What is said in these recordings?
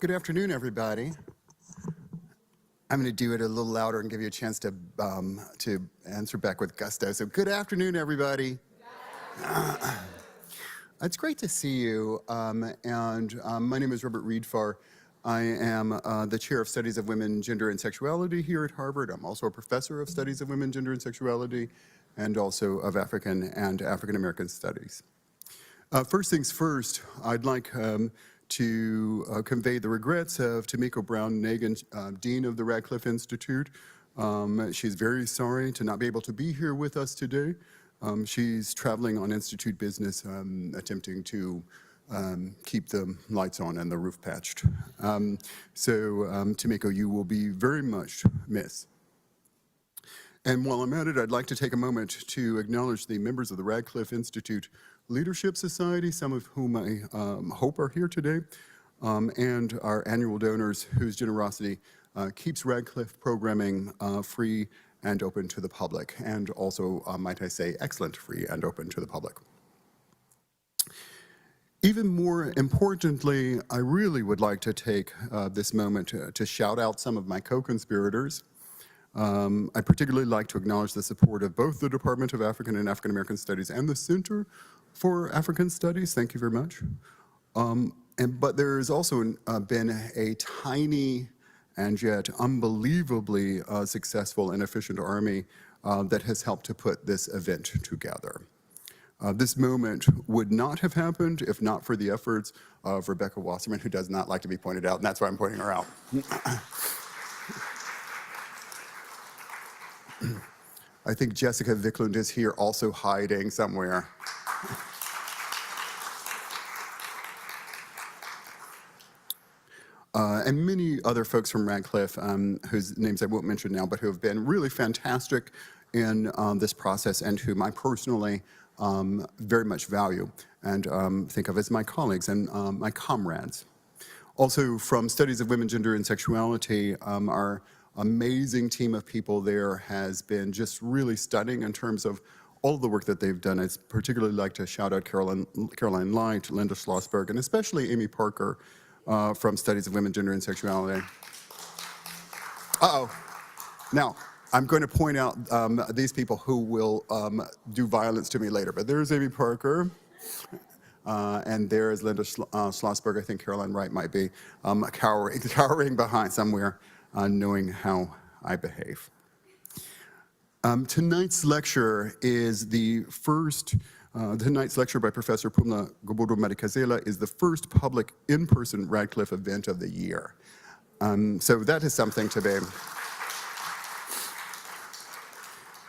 Good afternoon, everybody. I'm going to do it a little louder and give you a chance to answer back with gusto. So good afternoon, everybody. It's great to see you. My name is Robert Reedfar. I am the chair of Studies of Women, Gender, and Sexuality here at Harvard. I'm also a professor of Studies of Women, Gender, and Sexuality, and also of African and African American Studies. First things first, I'd like to convey the regrets of Tomiko Brown-Nagin, Dean of the Radcliffe Institute. She's very sorry to not be able to be here with us today. She's traveling on Institute business, attempting to keep the lights on and the roof patched. Tomiko, you will be very much missed. And while I'm at it, I'd like to take a moment to acknowledge the members of the Radcliffe Institute Leadership Society, some of whom I hope are here today, and our annual donors whose generosity keeps Radcliffe programming free and open to the public, and also, might I say, excellent, free and open to the public. Even more importantly, I really would like to take this moment to shout out some of my co-conspirators. I'd particularly like to acknowledge the support of both the Department of African and African American Studies and the Center for African Studies. Thank you very much. But there has also been a tiny and yet unbelievably successful and efficient army that has helped to put this event together. This moment would not have happened if not for the efforts of Rebecca Wasserman, who does not like to be pointed out, and that's why I'm pointing her out. I think Jessica Viklund is here also hiding somewhere. And many other folks from Radcliffe, whose names I won't mention now, but who have been really fantastic in this process and whom I personally very much value and think of as my colleagues and my comrades. Also from Studies of Women, Gender, and Sexuality, our amazing team of people there has been just really stunning in terms of all of the work that they've done. I'd particularly like to shout out Caroline Light, Linda Schlossberg, and especially Amy Parker from Studies of Women, Gender, and Sexuality. Now, I'm going to point out these people who will do violence to me later, but there's Amy Parker, and there is Linda Schlossberg. I think Caroline Wright might be cowering behind somewhere, knowing how I behave. Tonight's lecture is tonight's lecture by Professor Phumla Gobodo-Madikizela is the first public in-person Radcliffe event of the year. So that is something to be.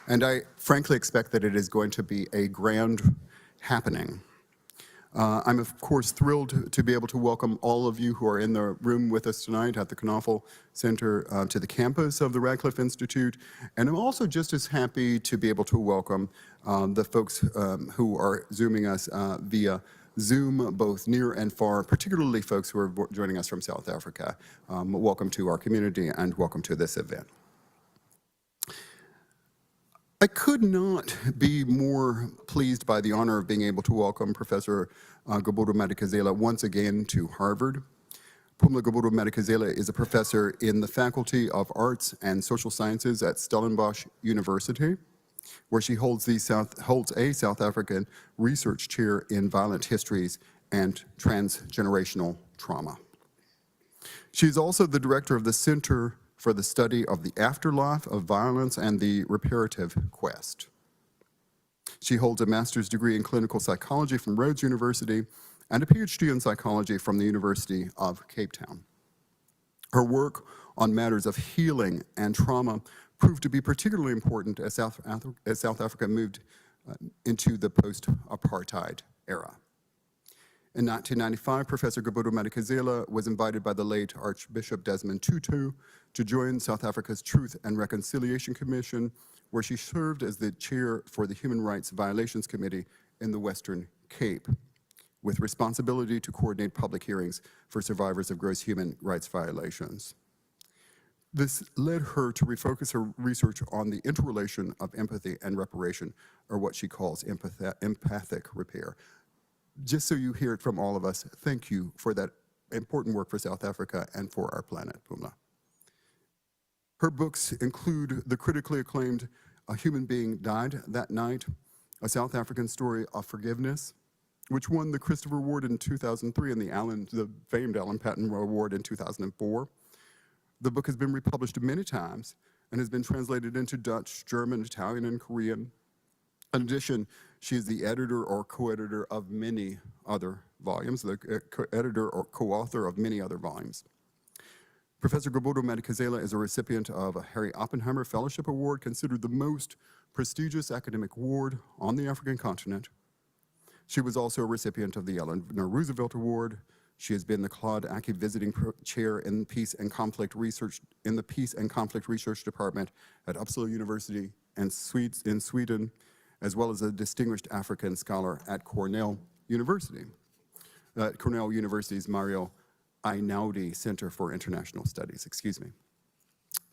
And I frankly expect that it is going to be a grand happening. I'm of course thrilled to be able to welcome all of you who are in the room with us tonight at the Knopfel Center to the campus of the Radcliffe Institute. And I'm also just as happy to be able to welcome the folks who are Zooming us via Zoom, both near and far, particularly folks who are joining us from South Africa. Welcome to our community and welcome to this event. I could not be more pleased by the honor of being able to welcome Professor Gobodo-Madikizela once again to Harvard. Phumla Gobodo-Madikizela is a professor in the Faculty of Arts and Social Sciences at Stellenbosch University, where she holds a South African research chair in violent histories and transgenerational trauma. She's also the director of the Center for the Study of the Afterlife of Violence and the Reparative Quest. She holds a master's degree in clinical psychology from Rhodes University and a PhD in psychology from the University of Cape Town. Her work on matters of healing and trauma proved to be particularly important as South Africa moved into the post-apartheid era. In 1995, Professor Gobodo-Madikizela was invited by the late Archbishop Desmond Tutu to join South Africa's Truth and Reconciliation Commission, where she served as the chair for the Human Rights Violations Committee in the Western Cape, with responsibility to coordinate public hearings for survivors of gross human rights violations. This led her to refocus her research on the interrelation of empathy and reparation, or what she calls empathic repair. Just so you hear it from all of us, thank you for that important work for South Africa and for our planet, Phumla. Her books include the critically acclaimed A Human Being Died That Night, a South African story of forgiveness, which won the Christopher Award in 2003 and the famed Alan Paton Award in 2004. The book has been republished many times and has been translated into Dutch, German, Italian, and Korean. In addition, she is the editor or co-editor of many other volumes, the editor or co-author of many other volumes. Professor Gobodo Madikizela is a recipient of a Harry Oppenheimer Fellowship Award, considered the most prestigious academic award on the African continent. She was also a recipient of the Eleanor Roosevelt Award. She has been the Claude Aki Visiting Chair in Peace and Conflict Research in the Peace and Conflict Research Department at Uppsala University in Sweden, as well as a distinguished African scholar at Cornell University. Cornell University's Mario Einaudi Center for International Studies,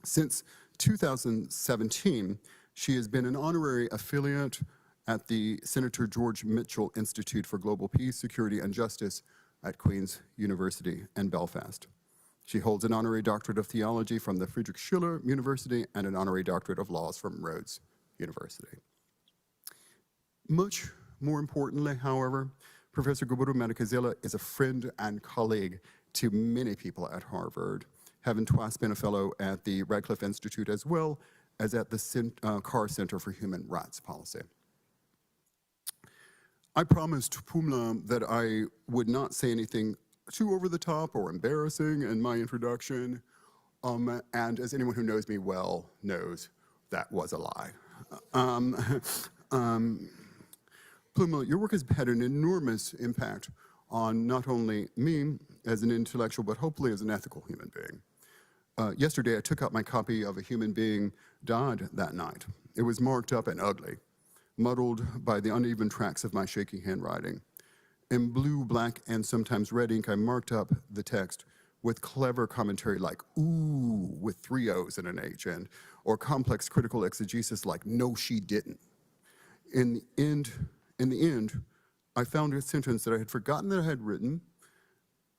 Since 2017, she has been an honorary affiliate at the Senator George Mitchell Institute for Global Peace, Security, and Justice at Queen's University in Belfast. She holds an honorary doctorate of theology from the Friedrich Schiller University and an honorary doctorate of laws from Rhodes University. Much more importantly, however, Professor Gobodo Madikizela is a friend and colleague to many people at Harvard, having twice been a fellow at the Radcliffe Institute as well as at the Carr Center for Human Rights Policy. I promised Phumla that I would not say anything too over the top or embarrassing in my introduction, and as anyone who knows me well knows, that was a lie. Phumla, your work has had an enormous impact on not only me as an intellectual, but hopefully as an ethical human being. Yesterday, I took out my copy of A Human Being Died That Night. It was marked up and ugly, muddled by the uneven tracks of my shaky handwriting. In blue, black, and sometimes red ink, I marked up the text with clever commentary like, ooh, with 3 O's and an H, or complex critical exegesis like, no, she didn't. In the end, I found a sentence that I had forgotten that I had written,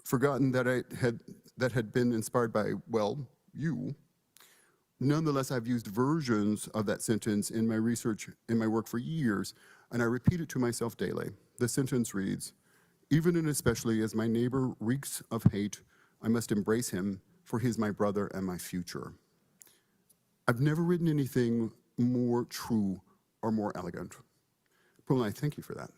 forgotten that that had been inspired by, well, you. Nonetheless, I've used versions of that sentence in my research, in my work for years, and I repeat it to myself daily. The sentence reads, even and especially as my neighbor reeks of hate, I must embrace him, for he is my brother and my future. I've never written anything more true or more elegant. Phumla, I thank you for that.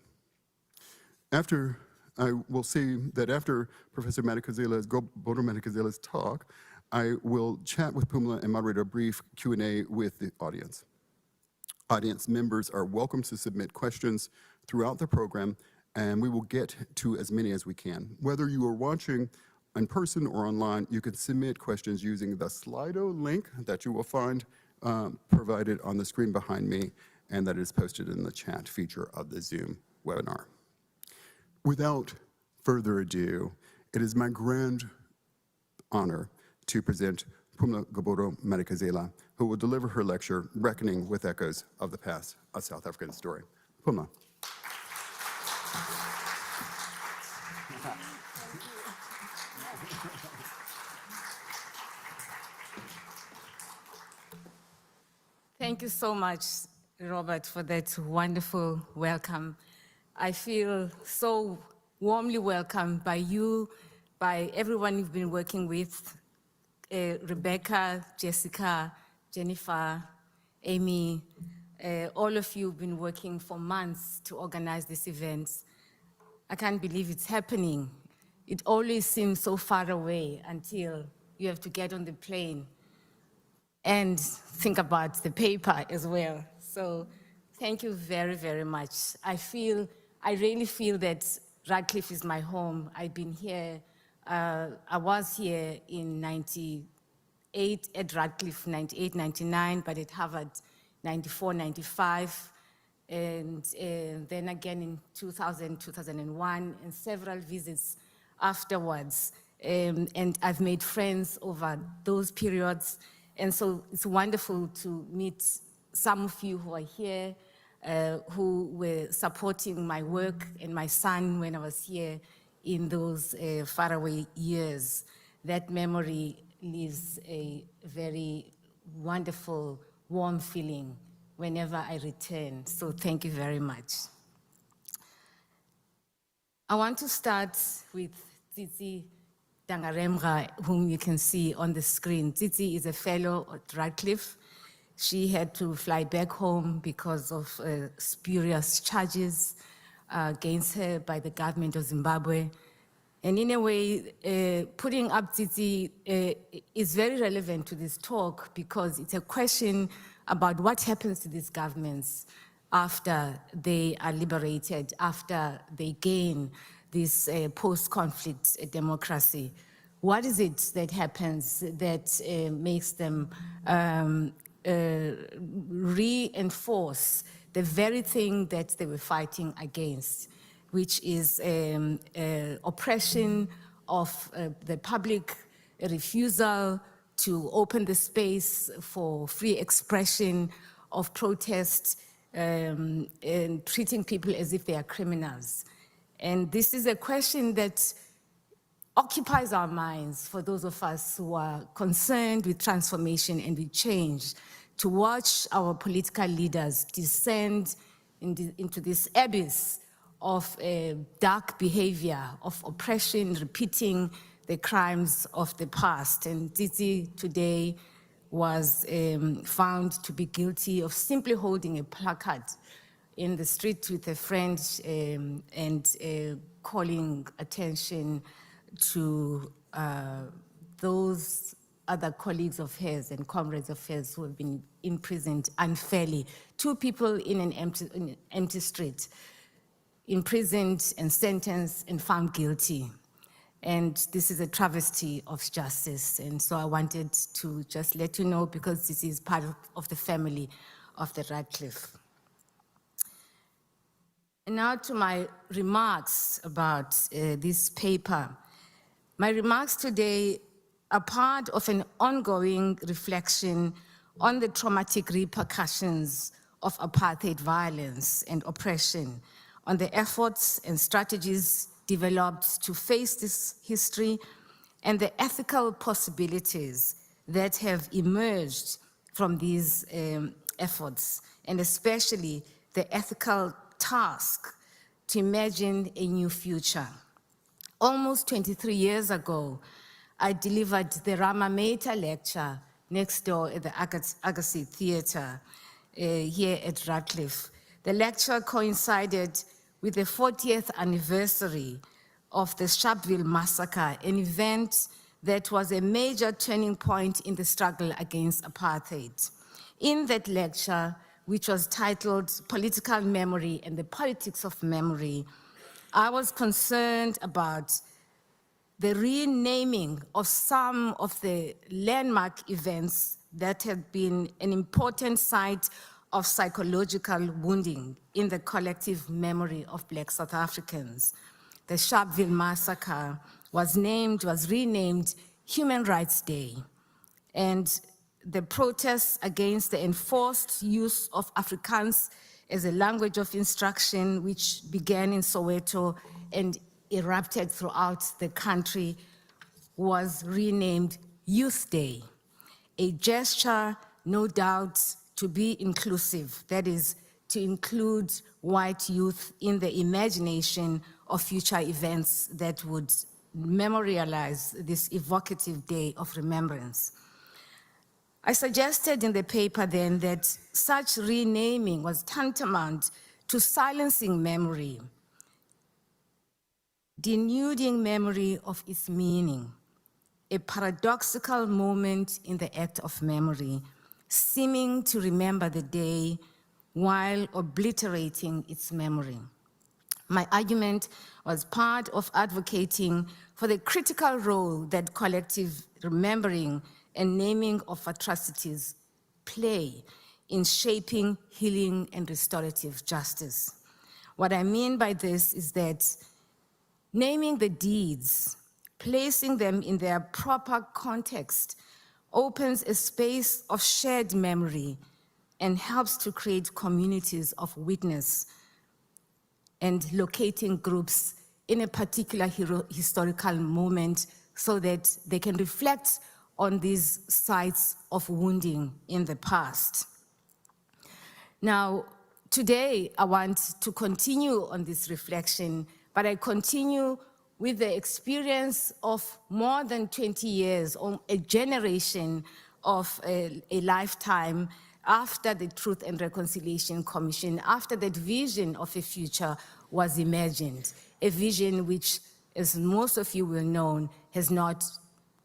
I will say that after Professor Gobodo Madikizela's talk, I will chat with Phumla and moderate a brief Q&A with the audience. Audience members are welcome to submit questions throughout the program, and we will get to as many as we can. Whether you are watching in person or online, you can submit questions using the Slido link that you will find provided on the screen behind me, and that is posted in the chat feature of the Zoom webinar. Without further ado, it is my grand honor to present Phumla Gobodo Madikizela, who will deliver her lecture, Reckoning with Echoes of the Past, a South African Story. Phumla. Thank you so much, Robert, for that wonderful welcome. I feel so warmly welcomed by you, by everyone you've been working with, Rebecca, Jessica, Jennifer, Amy, all of you have been working for months to organize this event. I can't believe it's happening. It always seems so far away until you have to get on the plane and think about the paper as well. So thank you very, very much. I really feel that Radcliffe is my home. I've been here, I was here in 98 at Radcliffe, 98, 99, but at Harvard, 94, 95, and then again in 2000, 2001, and several visits afterwards. And I've made friends over those periods. And so it's wonderful to meet some of you who are here, who were supporting my work and my son when I was here in those faraway years. That memory leaves a very wonderful, warm feeling whenever I return. So thank you very much. I want to start with Tsitsi Dangarembga, whom you can see on the screen. Tsitsi is a fellow at Radcliffe. She had to fly back home because of spurious charges against her by the government of Zimbabwe. And in a way, putting up Tsitsi is very relevant to this talk because it's a question about what happens to these governments after they are liberated, after they gain this post-conflict democracy. What is it that happens that makes them reinforce the very thing that they were fighting against, which is oppression of the public, a refusal to open the space for free expression of protest, and treating people as if they are criminals. And this is a question that occupies our minds for those of us who are concerned with transformation and with change, to watch our political leaders descend into this abyss of dark behavior, of oppression, repeating the crimes of the past. And Tsitsi today was found to be guilty of simply holding a placard in the street with a friend and calling attention to those other colleagues of hers and comrades of hers who have been imprisoned unfairly. 2 people in an empty street, imprisoned and sentenced and found guilty. And this is a travesty of justice. And so I wanted to just let you know, because this is part of the family of the Radcliffe. And now to my remarks about this paper. My remarks today are part of an ongoing reflection on the traumatic repercussions of apartheid violence and oppression, on the efforts and strategies developed to face this history, and the ethical possibilities that have emerged from these efforts, and especially the ethical task to imagine a new future. Almost 23 years ago, I delivered the Rama Mehta lecture next door at the Agassi Theatre here at Radcliffe. The lecture coincided with the 40th anniversary of the Sharpeville massacre, an event that was a major turning point in the struggle against apartheid. In that lecture, which was titled Political Memory and the Politics of Memory, I was concerned about the renaming of some of the landmark events that have been an important site of psychological wounding in the collective memory of Black South Africans. The Sharpeville massacre was renamed Human Rights Day. And the protests against the enforced use of Afrikaans as a language of instruction, which began in Soweto and erupted throughout the country, was renamed Youth Day, a gesture, no doubt, to be inclusive, that is, to include white youth in the imagination of future events that would memorialize this evocative day of remembrance. I suggested in the paper then that such renaming was tantamount to silencing memory, denuding memory of its meaning, a paradoxical moment in the act of memory, seeming to remember the day while obliterating its memory. My argument was part of advocating for the critical role that collective remembering and naming of atrocities play in shaping healing and restorative justice. What I mean by this is that naming the deeds, placing them in their proper context, opens a space of shared memory and helps to create communities of witness and locating groups in a particular historical moment so that they can reflect on these sites of wounding in the past. Now, today I want to continue on this reflection, but I continue with the experience of more than 20 years, or a generation of a lifetime after the Truth and Reconciliation Commission, after that vision of a future was imagined, a vision which, as most of you will know, has not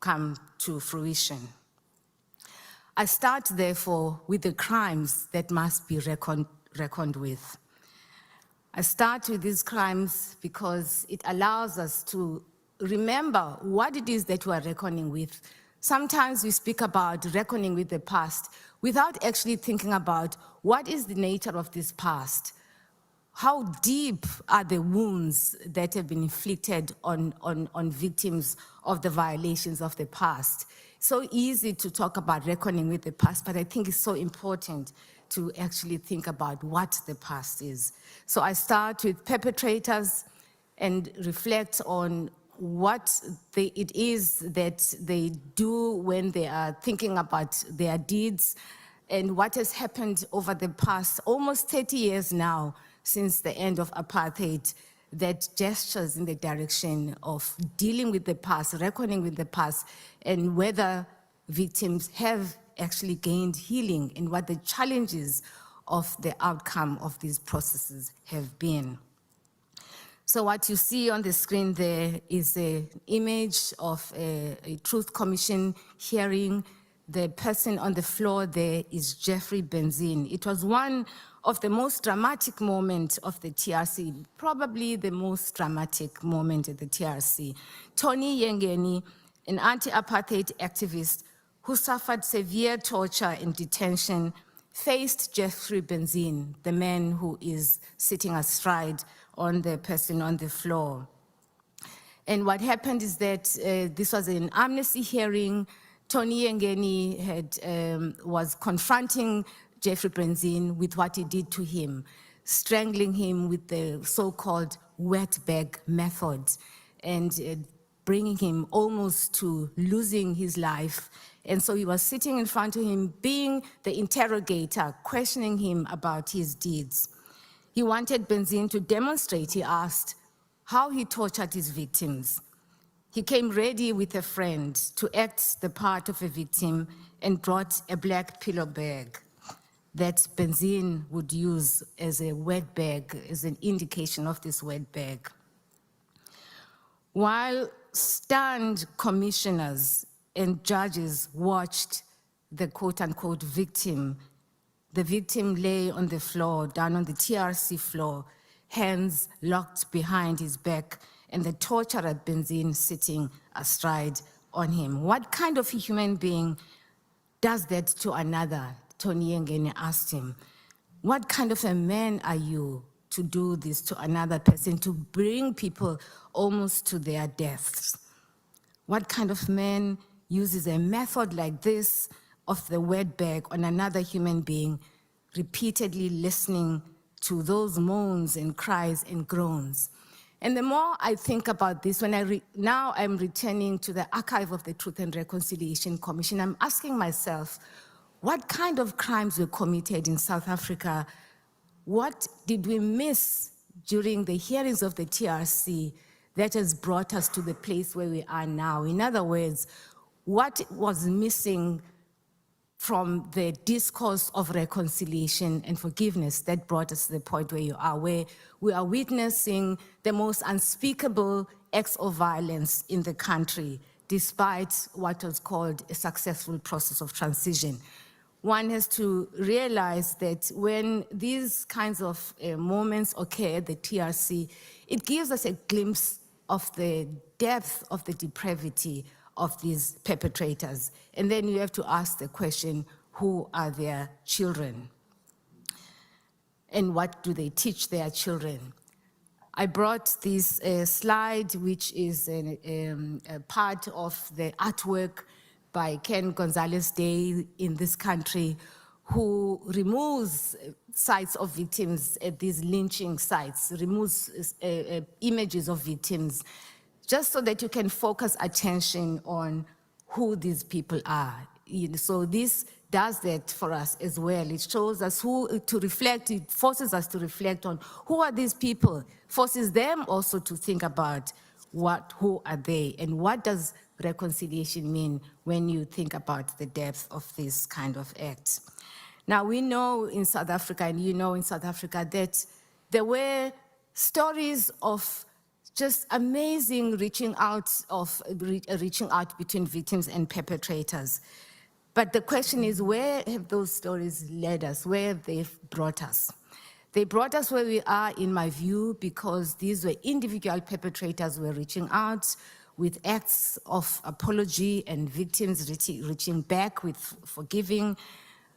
come to fruition. I start, therefore, with the crimes that must be reckoned with. I start with these crimes because it allows us to remember what it is that we are reckoning with. Sometimes we speak about reckoning with the past without actually thinking about what is the nature of this past. How deep are the wounds that have been inflicted on victims of the violations of the past? So easy to talk about reckoning with the past, but I think it's so important to actually think about what the past is. So I start with perpetrators and reflect on what it is that they do when they are thinking about their deeds and what has happened over the past almost 30 years now since the end of apartheid that gestures in the direction of dealing with the past, reckoning with the past, and whether victims have actually gained healing and what the challenges of the outcome of these processes have been. So what you see on the screen there is an image of a Truth Commission hearing. The person on the floor there is Jeffrey Benzine. It was one of the most dramatic moments of the TRC, probably the most dramatic moment at the TRC. Tony Yengeni, an anti-apartheid activist who suffered severe torture and detention, faced Jeffrey Benzine, the man who is sitting astride on the person on the floor. And what happened is that this was an amnesty hearing. Tony Yengeni was confronting Jeffrey Benzine with what he did to him, strangling him with the so-called wet bag method and bringing him almost to losing his life. And so he was sitting in front of him, being the interrogator, questioning him about his deeds. He wanted Benzine to demonstrate, he asked, how he tortured his victims. He came ready with a friend to act the part of a victim and brought a black pillow bag that Benzine would use as a wet bag, as an indication of this wet bag. While stunned commissioners and judges watched the quote-unquote victim, the victim lay on the floor, down on the TRC floor, hands locked behind his back, and the torturer Benzine sitting astride on him. What kind of a human being does that to another? Tony Yengeni asked him. What kind of a man are you to do this to another person, to bring people almost to their deaths? What kind of man uses a method like this of the wet bag on another human being, repeatedly listening to those moans and cries and groans? And the more I think about this, when now I'm returning to the archive of the Truth and Reconciliation Commission, I'm asking myself, what kind of crimes were committed in South Africa? What did we miss during the hearings of the TRC that has brought us to the place where we are now? In other words, what was missing from the discourse of reconciliation and forgiveness that brought us to the point where you are, where we are witnessing the most unspeakable acts of violence in the country, despite what was called a successful process of transition. One has to realize that when these kinds of moments occur at the TRC, it gives us a glimpse of the depth of the depravity of these perpetrators. And then you have to ask the question, who are their children? And what do they teach their children? I brought this slide, which is a part of the artwork by Ken Gonzalez Day in this country, who removes sites of victims at these lynching sites, removes images of victims, just so that you can focus attention on who these people are. So this does that for us as well. It shows us it forces us to reflect on who are these people, forces them also to think about who are they, and what does reconciliation mean when you think about the depth of this kind of act. Now, we know in South Africa, and you know in South Africa, that there were stories of just amazing reaching out between victims and perpetrators. But the question is, where have those stories led us? Where have they brought us? They brought us where we are, in my view, because these were individual perpetrators who were reaching out with acts of apology and victims reaching back with forgiving.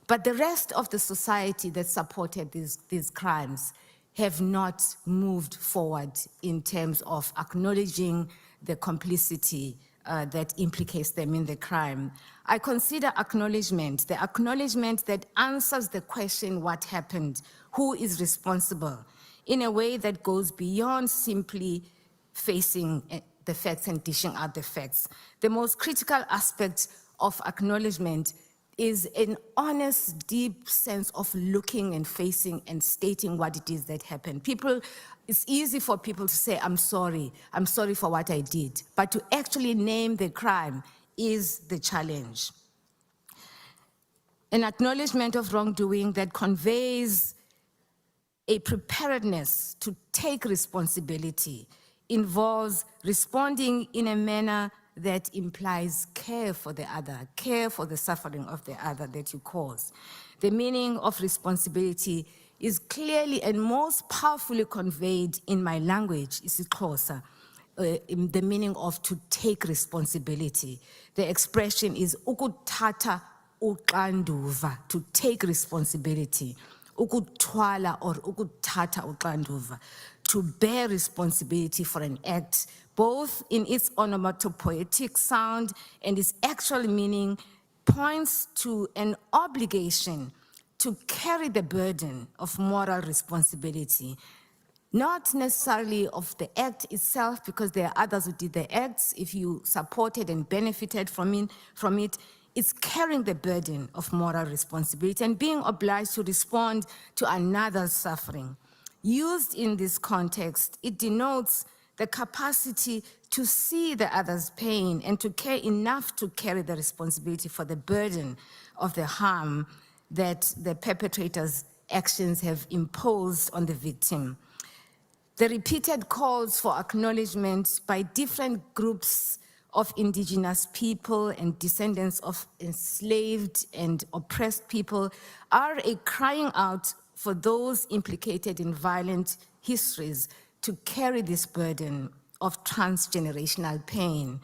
But the rest of the society that supported these crimes have not moved forward in terms of acknowledging the complicity that implicates them in the crime. I consider acknowledgement, the acknowledgement that answers the question, what happened, who is responsible, in a way that goes beyond simply facing the facts and dishing out the facts. The most critical aspect of acknowledgement is an honest, deep sense of looking and facing and stating what it is that happened. It's easy for people to say, I'm sorry for what I did, but to actually name the crime is the challenge. An acknowledgement of wrongdoing that conveys a preparedness to take responsibility involves responding in a manner that implies care for the other, care for the suffering of the other that you cause. The meaning of responsibility is clearly and most powerfully conveyed in my language, isiXhosa, in the meaning of to take responsibility. The expression is ukuthatha uxanduva, to take responsibility. Ukuthwala or ukuthatha uxanduva, to bear responsibility for an act, both in its onomatopoetic sound and its actual meaning, points to an obligation to carry the burden of moral responsibility, not necessarily of the act itself, because there are others who did the acts. If you supported and benefited from it, it's carrying the burden of moral responsibility and being obliged to respond to another's suffering. Used in this context, it denotes the capacity to see the other's pain and to care enough to carry the responsibility for the burden of the harm that the perpetrator's actions have imposed on the victim. The repeated calls for acknowledgement by different groups of indigenous people and descendants of enslaved and oppressed people are a crying out for those implicated in violent histories to carry this burden of transgenerational pain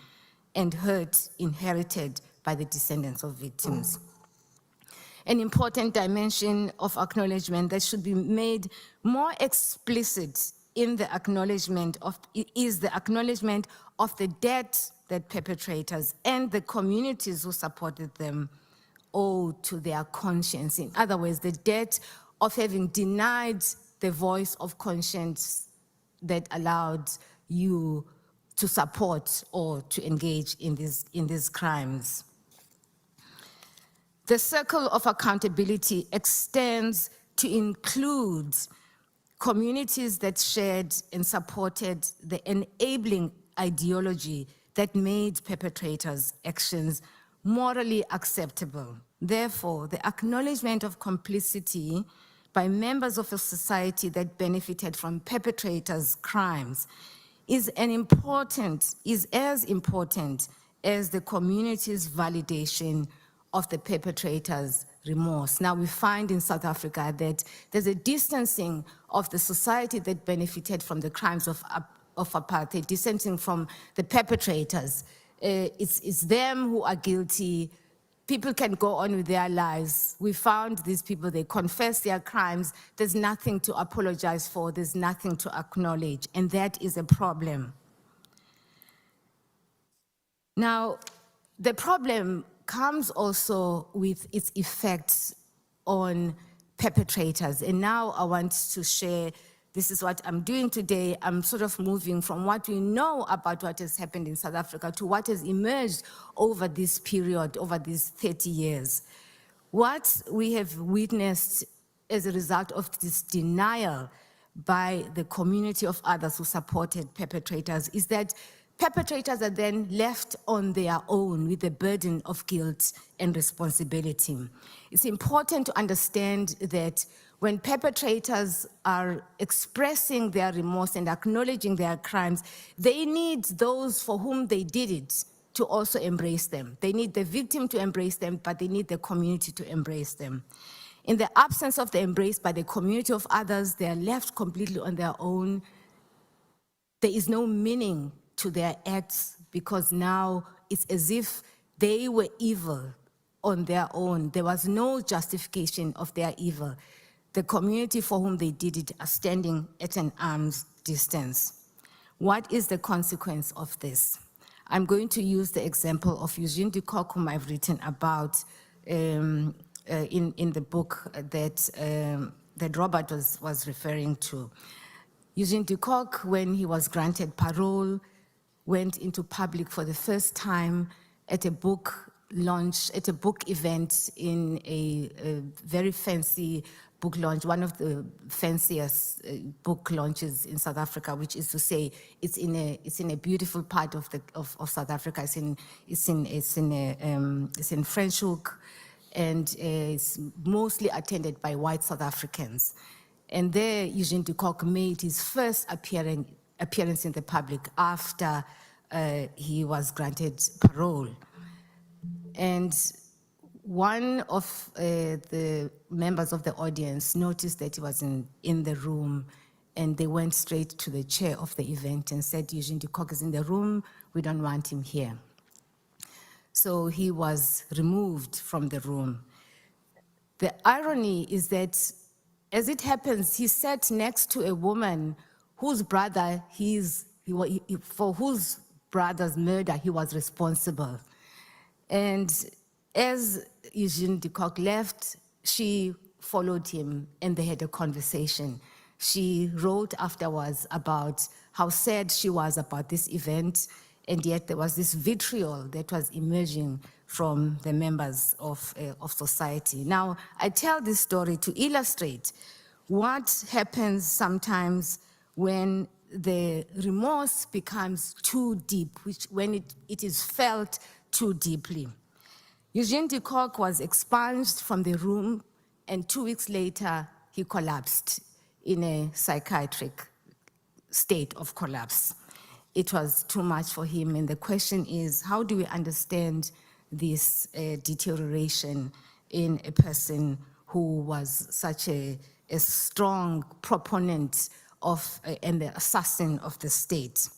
and hurt inherited by the descendants of victims. An important dimension of acknowledgement that should be made more explicit in the acknowledgement is the acknowledgement of the debt that perpetrators and the communities who supported them owe to their conscience. In other words, the debt of having denied the voice of conscience that allowed you to support or to engage in these crimes. The circle of accountability extends to include communities that shared and supported the enabling ideology that made perpetrators' actions morally acceptable. Therefore, the acknowledgement of complicity by members of a society that benefited from perpetrators' crimes is as important as the community's validation of the perpetrator's remorse. Now, we find in South Africa that there's a distancing of the society that benefited from the crimes of apartheid, distancing from the perpetrators. It's them who are guilty. People can go on with their lives. We found these people, they confess their crimes. There's nothing to apologize for. There's nothing to acknowledge, and that is a problem. Now, the problem comes also with its effects on perpetrators. And now I want to share, this is what I'm doing today. I'm sort of moving from what we know about what has happened in South Africa to what has emerged over this period, over these 30 years. What we have witnessed as a result of this denial by the community of others who supported perpetrators is that perpetrators are then left on their own with the burden of guilt and responsibility. It's important to understand that when perpetrators are expressing their remorse and acknowledging their crimes, they need those for whom they did it to also embrace them. They need the victim to embrace them, but they need the community to embrace them. In the absence of the embrace by the community of others, they are left completely on their own. There is no meaning to their acts because now it's as if they were evil on their own. There was no justification of their evil. The community for whom they did it are standing at an arm's distance. What is the consequence of this? I'm going to use the example of Eugene de Kock, whom I've written about in the book that Robert was referring to. Eugene de Kock, when he was granted parole, went into public for the first time at a book launch, at a book event in a very fancy book launch, one of the fanciest book launches in South Africa, which is to say, it's in a beautiful part of South Africa. It's in Franschhoek, and it's mostly attended by white South Africans. And there, Eugene de Kock made his first appearance in the public after he was granted parole. And one of the members of the audience noticed that he was in the room, and they went straight to the chair of the event and said, Eugene de Kock is in the room, we don't want him here. So he was removed from the room. The irony is that, as it happens, he sat next to a woman whose brother for whose brother's murder he was responsible. And as Eugene de Kock left, she followed him and they had a conversation. She wrote afterwards about how sad she was about this event, and yet there was this vitriol that was emerging from the members of society. Now, I tell this story to illustrate what happens sometimes when the remorse becomes too deep, when it is felt too deeply. Eugene de Kock was expunged from the room, and 2 weeks later, he collapsed in a psychiatric state of collapse. It was too much for him, and the question is, how do we understand this deterioration in a person who was such a strong proponent of and the assassin of the state?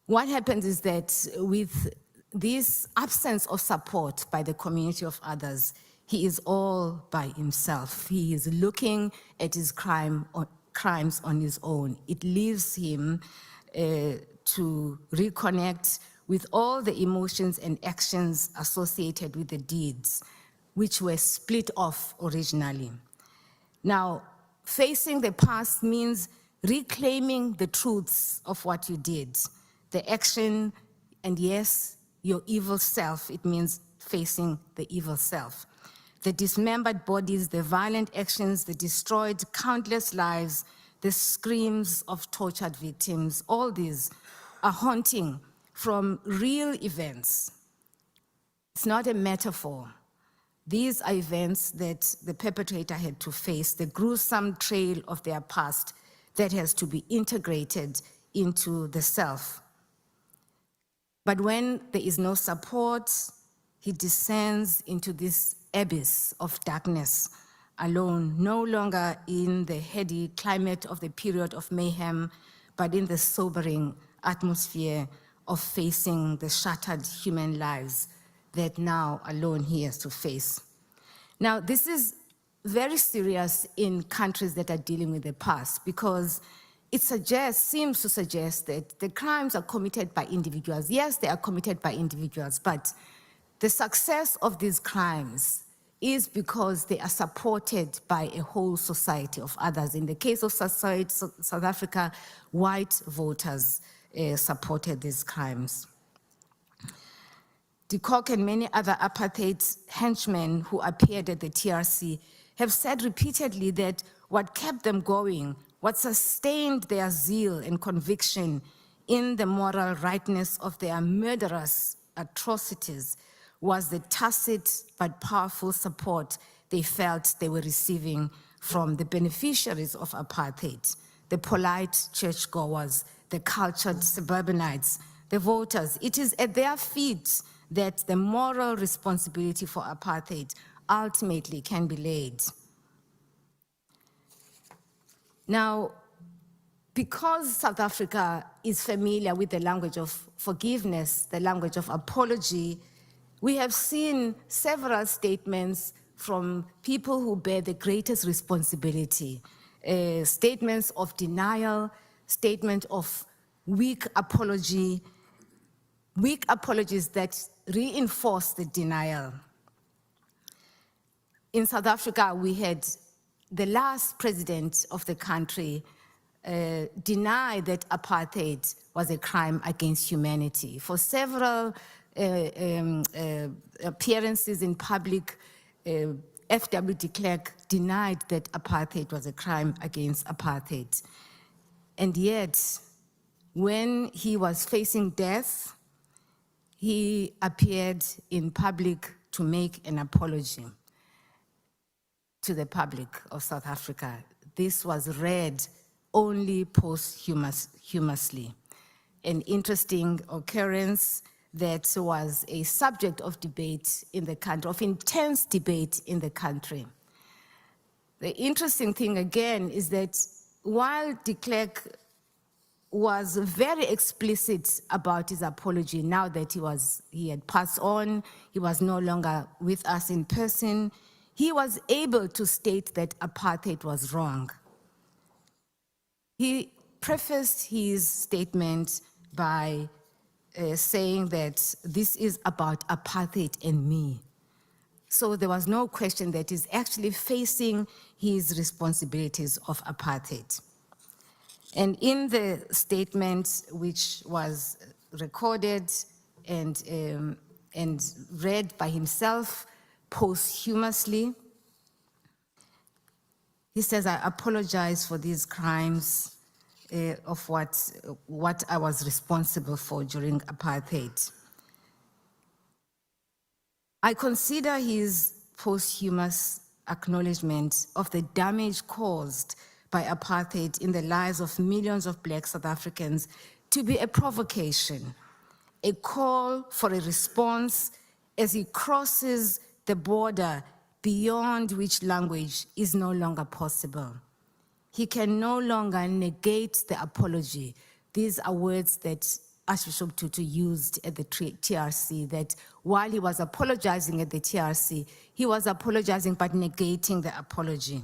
What happens is that with this absence of support by the community of others, he is all by himself. He is looking at his crimes on his own. It leaves him to reconnect with all the emotions and actions associated with the deeds, which were split off originally. Now, facing the past means reclaiming the truths of what you did, the action, and yes, your evil self. It means facing the evil self. The dismembered bodies, the violent actions, the destroyed countless lives, the screams of tortured victims, all these are haunting from real events. It's not a metaphor. These are events that the perpetrator had to face, the gruesome trail of their past that has to be integrated into the self. But when there is no support, he descends into this abyss of darkness, alone, no longer in the heady climate of the period of mayhem, but in the sobering atmosphere of facing the shattered human lives that now alone he has to face. Now, this is very serious in countries that are dealing with the past, because it seems to suggest that the crimes are committed by individuals. Yes, they are committed by individuals, but the success of these crimes is because they are supported by a whole society of others. In the case of South Africa, white voters supported these crimes. De Kock and many other apartheid henchmen who appeared at the TRC have said repeatedly that what kept them going, what sustained their zeal and conviction in the moral rightness of their murderous atrocities was the tacit but powerful support they felt they were receiving from the beneficiaries of apartheid, the polite churchgoers, the cultured suburbanites, the voters. It is at their feet that the moral responsibility for apartheid ultimately can be laid. Now, because South Africa is familiar with the language of forgiveness, the language of apology, we have seen several statements from people who bear the greatest responsibility, statements of denial, statement of weak apologies that reinforce the denial. In South Africa, we had the last president of the country deny that apartheid was a crime against humanity. For several appearances in public, F.W. de Klerk denied that apartheid was a crime against apartheid. And yet, when he was facing death, he appeared in public to make an apology to the public of South Africa. This was read only posthumously. An interesting occurrence that was a subject of debate in the country, of intense debate in the country. The interesting thing again is that while de Klerk was very explicit about his apology now that he had passed on, he was no longer with us in person, he was able to state that apartheid was wrong. He prefaced his statement by saying that this is about apartheid and me. So there was no question that he's actually facing his responsibilities of apartheid. And in the statement, which was recorded and read by himself posthumously, he says, I apologize for these crimes of what I was responsible for during apartheid. I consider his posthumous acknowledgement of the damage caused by apartheid in the lives of millions of Black South Africans to be a provocation, a call for a response as he crosses the border beyond which language is no longer possible. He can no longer negate the apology. These are words that Archbishop Tutu used at the TRC, that while he was apologizing at the TRC, he was apologizing but negating the apology.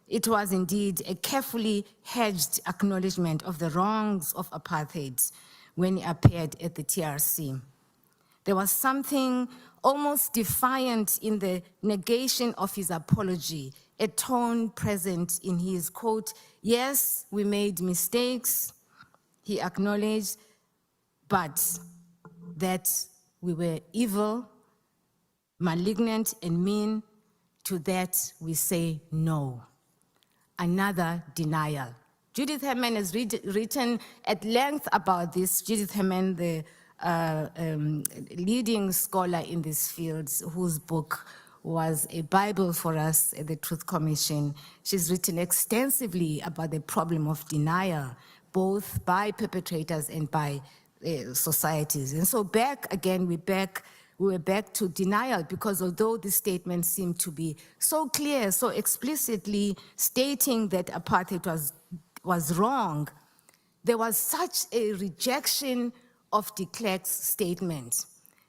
It was indeed a carefully hedged acknowledgement of the wrongs of apartheid when he appeared at the TRC. There was something almost defiant in the negation of his apology, a tone present in his quote, yes, we made mistakes, he acknowledged, but that we were evil, malignant, and mean, to that we say no. Another denial. Judith Herman has written at length about this. Judith Herman, the leading scholar in this field, whose book was a Bible for us at the Truth Commission. She's written extensively about the problem of denial, both by perpetrators and by societies. And so back again, we were back to denial, because although the statement seemed to be so clear, so explicitly stating that apartheid was wrong, there was such a rejection of de Klerk's statement.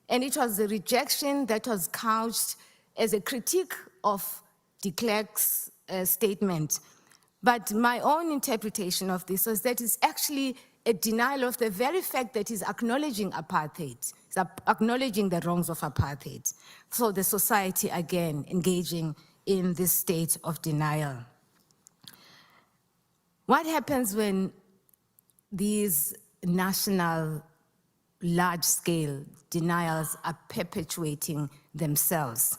And it was a rejection that was couched as a critique of de Klerk's statement. But my own interpretation of this was that it's actually a denial of the very fact that he's acknowledging apartheid, he's acknowledging the wrongs of apartheid. So the society, again, engaging in this state of denial. What happens when these national, large-scale denials are perpetuating themselves?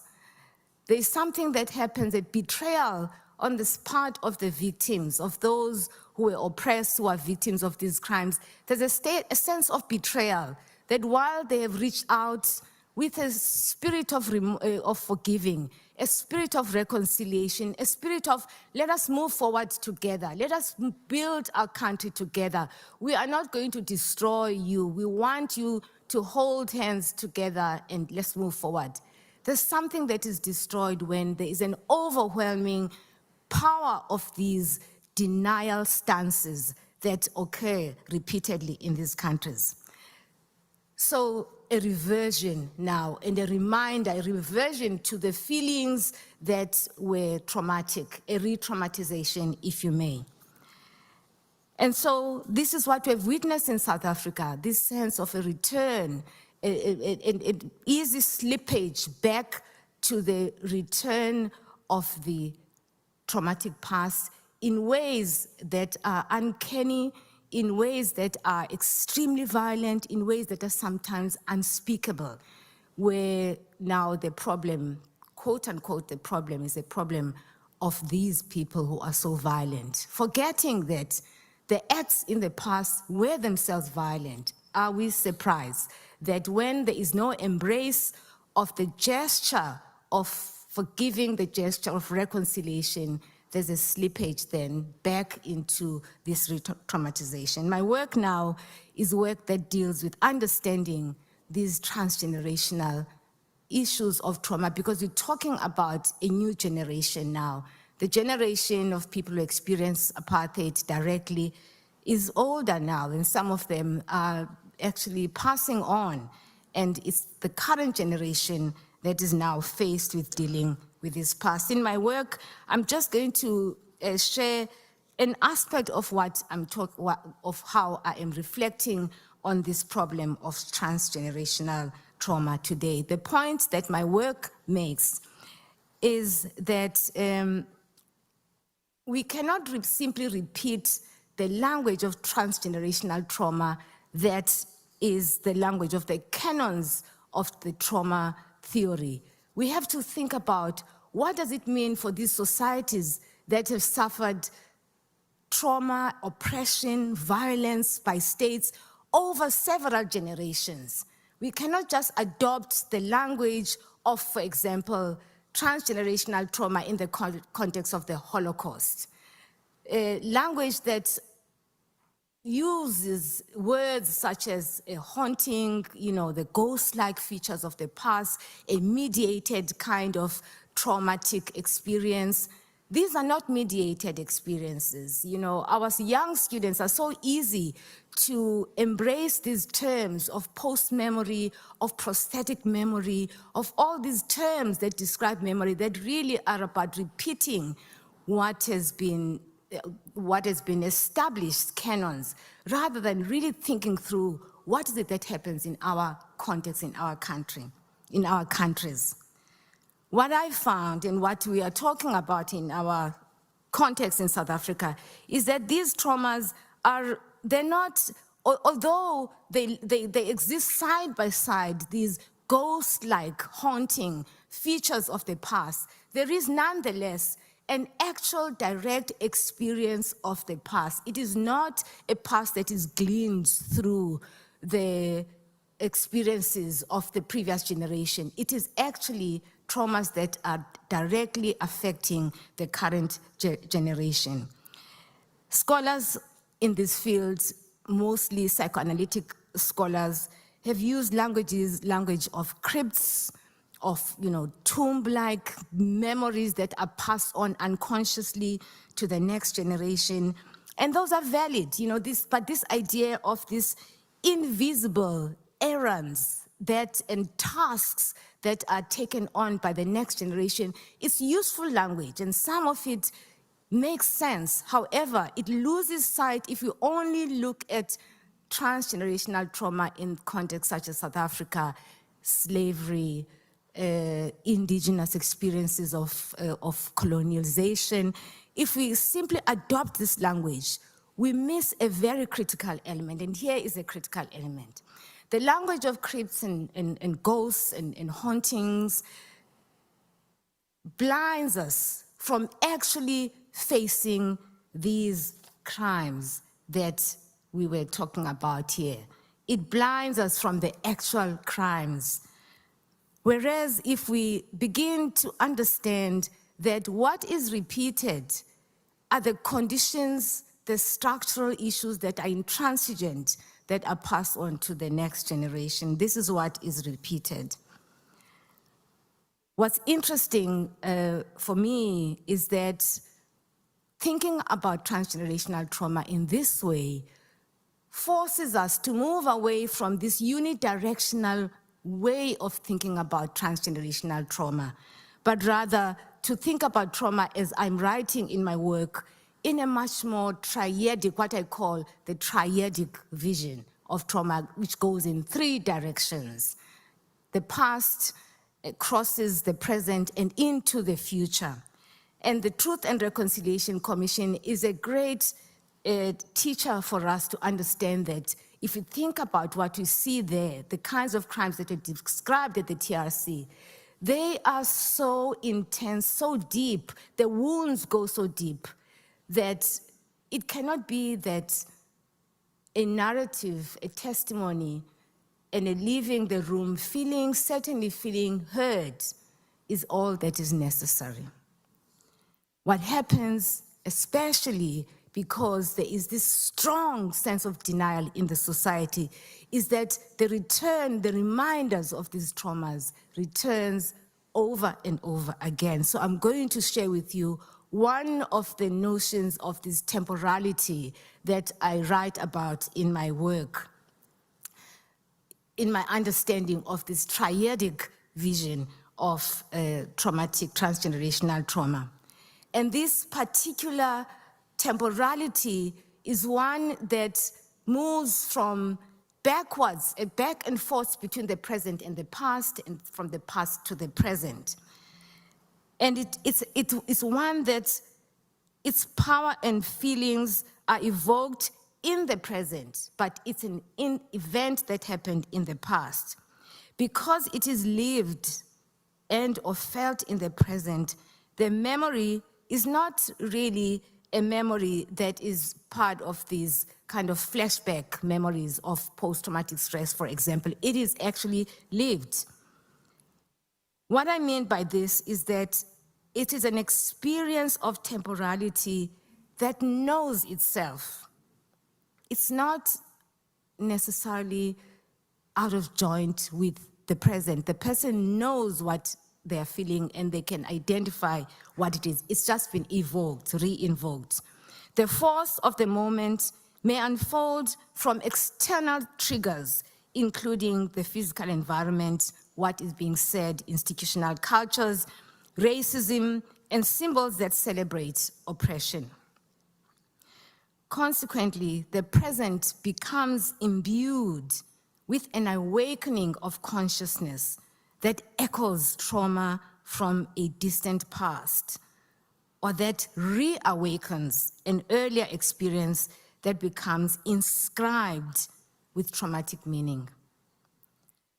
There is something that happens, a betrayal on this part of the victims, of those who were oppressed, who are victims of these crimes. There's a sense of betrayal, that while they have reached out with a spirit of forgiving, a spirit of reconciliation, a spirit of let us move forward together, let us build our country together. We are not going to destroy you. We want you to hold hands together and let's move forward. There's something that is destroyed when there is an overwhelming power of these denial stances that occur repeatedly in these countries. So a reversion now and a reminder, a reversion to the feelings that were traumatic, a re-traumatization, if you may. And so this is what we've witnessed in South Africa, this sense of a return, an easy slippage back to the return of the traumatic past in ways that are uncanny, in ways that are extremely violent, in ways that are sometimes unspeakable, where now the problem, quote unquote, the problem is a problem of these people who are so violent, forgetting that the acts in the past were themselves violent. Are we surprised that when there is no embrace of the gesture of forgiving, the gesture of reconciliation, there's a slippage then back into this re-traumatization. My work now is work that deals with understanding these transgenerational issues of trauma, because we're talking about a new generation now. The generation of people who experience apartheid directly is older now, and some of them are actually passing on. And it's the current generation that is now faced with dealing with this past. In my work, I'm just going to share an aspect of what of how I am reflecting on this problem of transgenerational trauma today. The point that my work makes is that we cannot simply repeat the language of transgenerational trauma that is the language of the canons of the trauma theory. We have to think about what does it mean for these societies that have suffered trauma, oppression, violence by states over several generations. We cannot just adopt the language of, for example, transgenerational trauma in the context of the Holocaust. A language that uses words such as a haunting, the ghost-like features of the past, a mediated kind of traumatic experience. These are not mediated experiences. Our young students are so easy to embrace these terms of post-memory, of prosthetic memory, of all these terms that describe memory that really are about repeating what has been established canons, rather than really thinking through what is it that happens in our context, in our country, in our countries. What I found and what we are talking about in our context in South Africa is that these traumas they're not, although they exist side by side, these ghost-like haunting features of the past, there is nonetheless an actual direct experience of the past. It is not a past that is gleaned through the experiences of the previous generation. It is actually traumas that are directly affecting the current generation. Scholars in these fields, mostly psychoanalytic scholars, have used language of crypts, of tomb-like memories that are passed on unconsciously to the next generation. And those are valid, but this idea of these invisible errands and tasks that are taken on by the next generation is useful language, and some of it makes sense. However, it loses sight if you only look at transgenerational trauma in contexts such as South Africa, slavery, indigenous experiences of colonialization, if we simply adopt this language, we miss a very critical element, and here is a critical element. The language of crypts and ghosts and hauntings blinds us from actually facing these crimes that we were talking about here. It blinds us from the actual crimes. Whereas if we begin to understand that what is repeated are the conditions, the structural issues that are intransigent, that are passed on to the next generation, this is what is repeated. What's interesting for me is that thinking about transgenerational trauma in this way forces us to move away from this unidirectional way of thinking about transgenerational trauma, but rather to think about trauma, as I'm writing in my work, in a much more triadic, what I call the triadic vision of trauma, which goes in 3 directions. The past crosses the present and into the future. And the Truth and Reconciliation Commission is a great teacher for us to understand that if you think about what we see there, the kinds of crimes that are described at the TRC, they are so intense, so deep, the wounds go so deep that it cannot be that a narrative, a testimony, and a leaving the room certainly feeling heard is all that is necessary. What happens, especially because there is this strong sense of denial in the society, is that the reminders of these traumas returns over and over again. So I'm going to share with you one of the notions of this temporality that I write about in my work, in my understanding of this triadic vision of traumatic transgenerational trauma. And this particular temporality is one that moves from backwards, back and forth between the present and the past, and from the past to the present. And it's one that its power and feelings are evoked in the present, but it's an event that happened in the past. Because it is lived and or felt in the present, the memory is not really a memory that is part of these kind of flashback memories of post-traumatic stress, for example. It is actually lived. What I mean by this is that it is an experience of temporality that knows itself. It's not necessarily out of joint with the present. The person knows what they're feeling and they can identify what it is. It's just been evoked, re-invoked. The force of the moment may unfold from external triggers, including the physical environment, what is being said, institutional cultures, racism, and symbols that celebrate oppression. Consequently, the present becomes imbued with an awakening of consciousness that echoes trauma from a distant past, or that reawakens an earlier experience that becomes inscribed with traumatic meaning.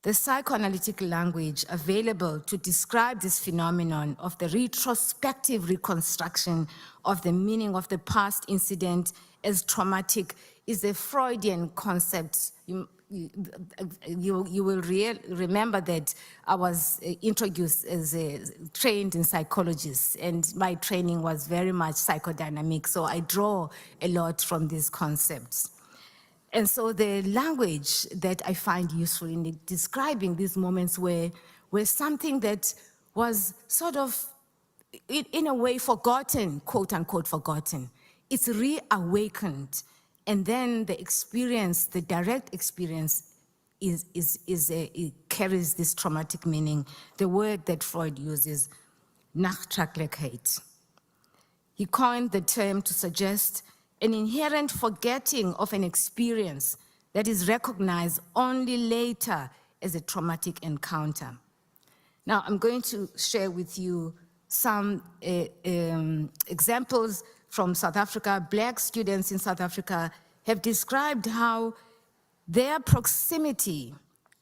The psychoanalytic language available to describe this phenomenon of the retrospective reconstruction of the meaning of the past incident as traumatic is a Freudian concept. You will remember that I was introduced as a trained in psychologist, and my training was very much psychodynamic, so I draw a lot from these concepts. And so the language that I find useful in describing these moments were something that was sort of, in a way, forgotten, quote unquote forgotten. It's reawakened. And then the experience, the direct experience, it carries this traumatic meaning. The word that Freud uses, Nachträglichkeit. He coined the term to suggest an inherent forgetting of an experience that is recognized only later as a traumatic encounter. Now, I'm going to share with you some examples from South Africa. Black students in South Africa have described how their proximity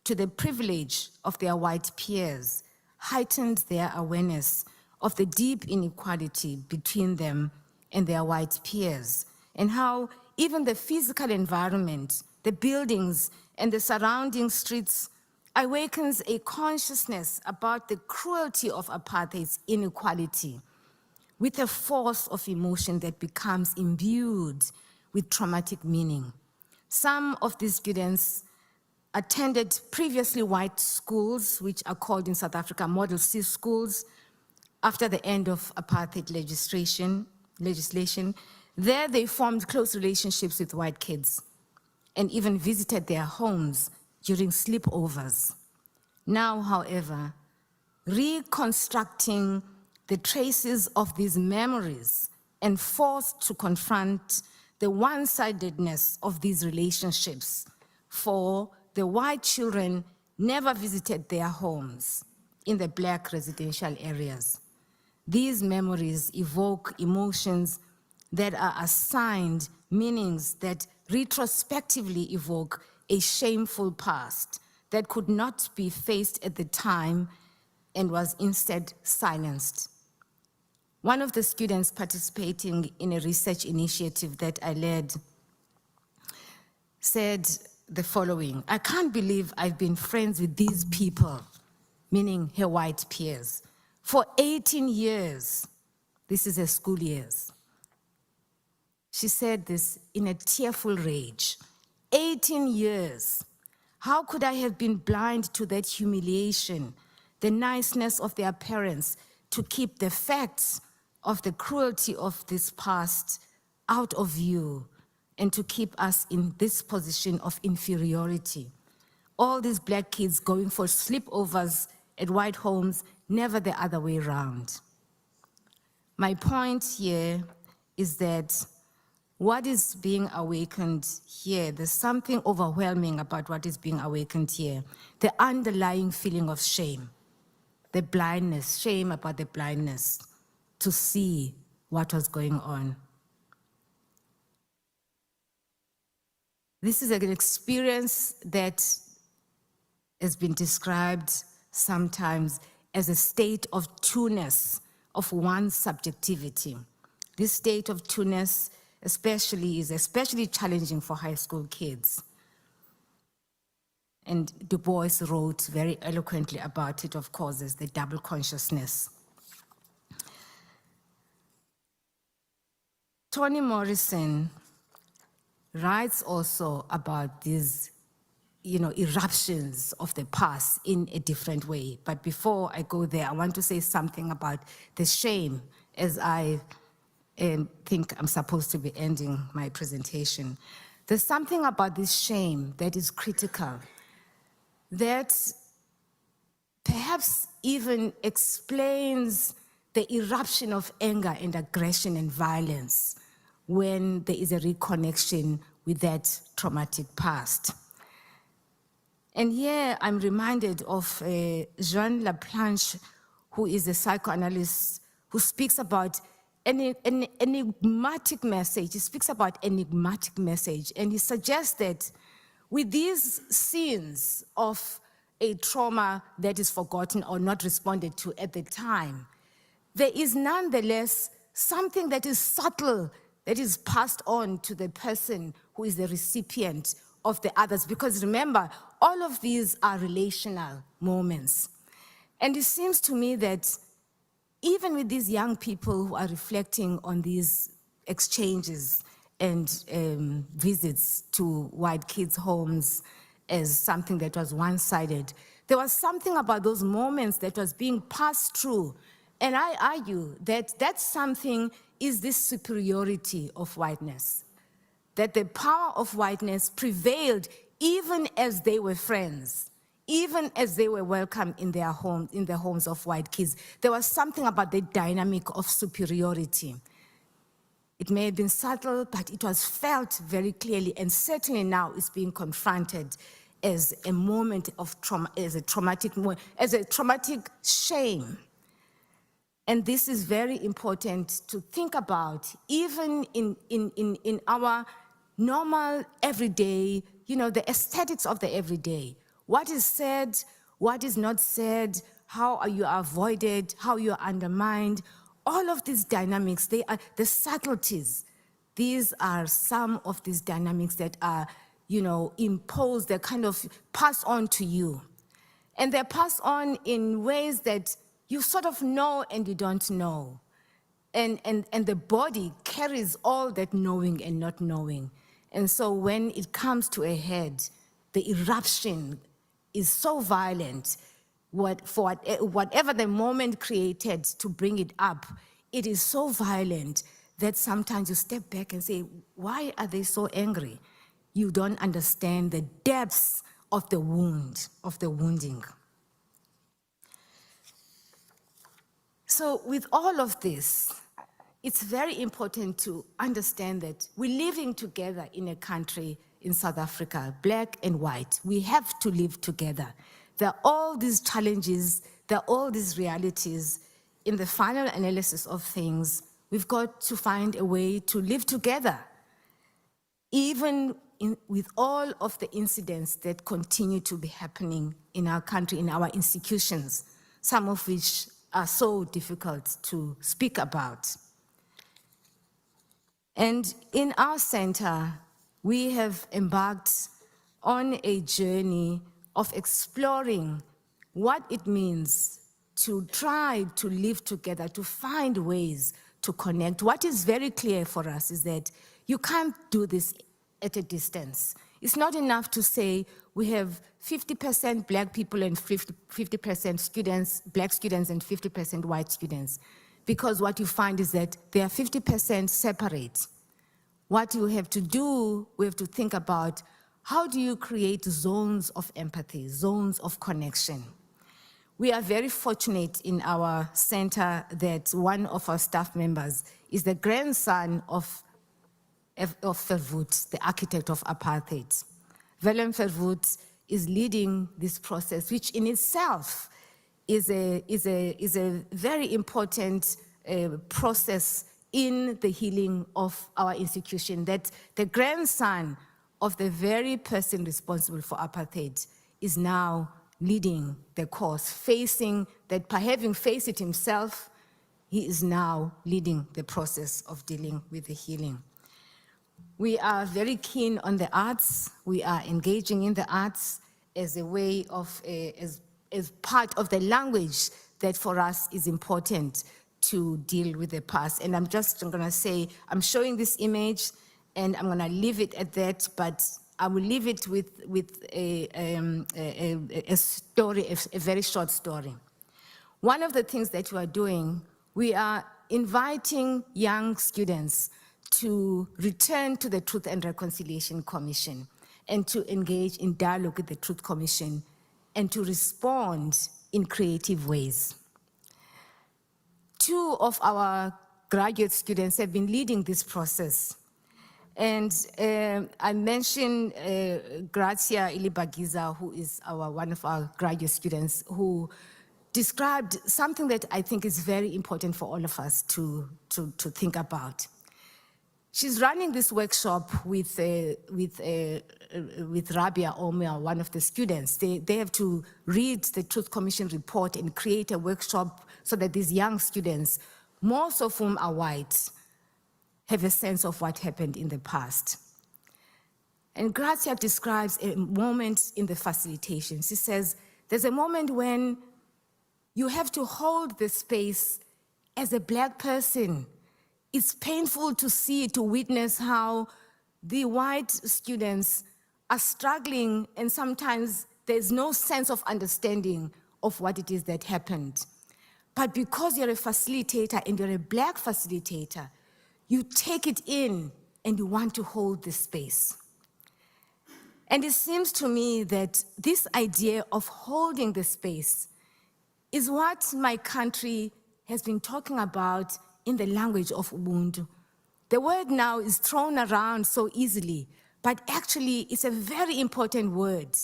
to the privilege of their white peers heightened their awareness of the deep inequality between them and their white peers, and how even the physical environment, the buildings and the surrounding streets awakens a consciousness about the cruelty of apartheid's inequality with a force of emotion that becomes imbued with traumatic meaning. Some of these students attended previously white schools, which are called in South Africa Model C schools, after the end of apartheid legislation. There they formed close relationships with white kids and even visited their homes during sleepovers. Now, however, reconstructing the traces of these memories and forced to confront the one-sidedness of these relationships, for the white children never visited their homes in the Black residential areas. These memories evoke emotions that are assigned meanings that retrospectively evoke a shameful past that could not be faced at the time and was instead silenced. One of the students participating in a research initiative that I led said the following: "I can't believe I've been friends with these people," meaning her white peers, "for 18 years. This is her school years." She said this in a tearful rage. 18 years. How could I have been blind to that humiliation, the niceness of their parents to keep the facts of the cruelty of this past out of view and to keep us in this position of inferiority? All these Black kids going for sleepovers at white homes, never the other way around. My point here is that what is being awakened here, there's something overwhelming about what is being awakened here. The underlying feeling of shame, the blindness, shame about the blindness to see what was going on. This is an experience that has been described sometimes as a state of two-ness of one's subjectivity. This state of two-ness is especially challenging for high school kids. And Du Bois wrote very eloquently about it, of course, as the double consciousness. Toni Morrison writes also about these eruptions of the past in a different way. But before I go there, I want to say something about the shame, as I think I'm supposed to be ending my presentation. There's something about this shame that is critical, that perhaps even explains the eruption of anger and aggression and violence when there is a reconnection with that traumatic past. And here I'm reminded of Jean Laplanche, who is a psychoanalyst who speaks about an enigmatic message. He speaks about enigmatic message, and he suggests that with these scenes of a trauma that is forgotten or not responded to at the time, there is nonetheless something that is subtle that is passed on to the person who is the recipient of the others. Because remember, all of these are relational moments. And it seems to me that even with these young people who are reflecting on these exchanges and visits to white kids' homes as something that was one-sided, there was something about those moments that was being passed through. And I argue that that something is this superiority of whiteness, that the power of whiteness prevailed even as they were friends, even as they were welcome in their homes, in the homes of white kids. There was something about the dynamic of superiority. It may have been subtle, but it was felt very clearly, and certainly now is being confronted as a moment of trauma, as a traumatic shame. And this is very important to think about, even in our normal, everyday, the aesthetics of the everyday. What is said, what is not said, how are you avoided, how you are undermined. All of these dynamics, they are the subtleties. These are some of these dynamics that are, imposed, they're kind of passed on to you. And they're passed on in ways that you sort of know and you don't know. And the body carries all that knowing and not knowing. And so when it comes to a head, the eruption is so violent. Whatever the moment created to bring it up, it is so violent that sometimes you step back and say, why are they so angry? You don't understand the depths of the wound, of the wounding. So with all of this, it's very important to understand that we're living together in a country in South Africa, black and white. We have to live together. There are all these challenges, there are all these realities. In the final analysis of things, we've got to find a way to live together, even with all of the incidents that continue to be happening in our country, in our institutions, some of which are so difficult to speak about. And in our center, we have embarked on a journey of exploring what it means to try to live together, to find ways to connect. What is very clear for us is that you can't do this at a distance. It's not enough to say we have 50% black people and 50% students, black students and 50% white students, because what you find is that they are 50% separate. What you have to do, we have to think about, how do you create zones of empathy, zones of connection? We are very fortunate in our center that one of our staff members is the grandson of Verwoerd, the architect of apartheid. Willem Verwoerd is leading this process, which in itself is a very important process in the healing of our institution, that the grandson of the very person responsible for apartheid is now leading the course, facing that, by having faced it himself, he is now leading the process of dealing with the healing. We are very keen on the arts. We are engaging in the arts as a way of, as part of the language that for us is important to deal with the past. And I'm just gonna say, I'm showing this image and I'm gonna leave it at that, but I will leave it with a story, a very short story. One of the things that we are doing, we are inviting young students to return to the Truth and Reconciliation Commission and to engage in dialogue with the Truth Commission and to respond in creative ways. 2 of our graduate students have been leading this process. And I mentioned Gracia Ilibagiza, who is one of our graduate students, who described something that I think is very important for all of us to think about. She's running this workshop with Rabia Omia, one of the students. They have to read the Truth Commission report and create a workshop so that these young students, most of whom are white, have a sense of what happened in the past. And Gracia describes a moment in the facilitation. She says, there's a moment when you have to hold the space as a black person. It's painful to see, to witness how the white students are struggling, and sometimes there's no sense of understanding of what it is that happened. But because you're a facilitator and you're a black facilitator, you take it in and you want to hold the space. And it seems to me that this idea of holding the space is what my country has been talking about in the language of Ubuntu. The word now is thrown around so easily, but actually it's a very important word.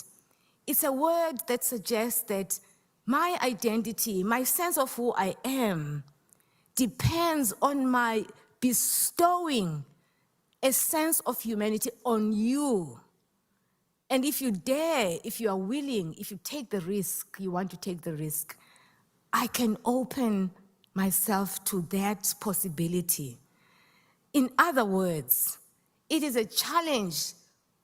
It's a word that suggests that my identity, my sense of who I am, depends on my bestowing a sense of humanity on you. And if you dare, if you are willing, if you take the risk, you want to take the risk, I can open myself to that possibility. In other words, it is a challenge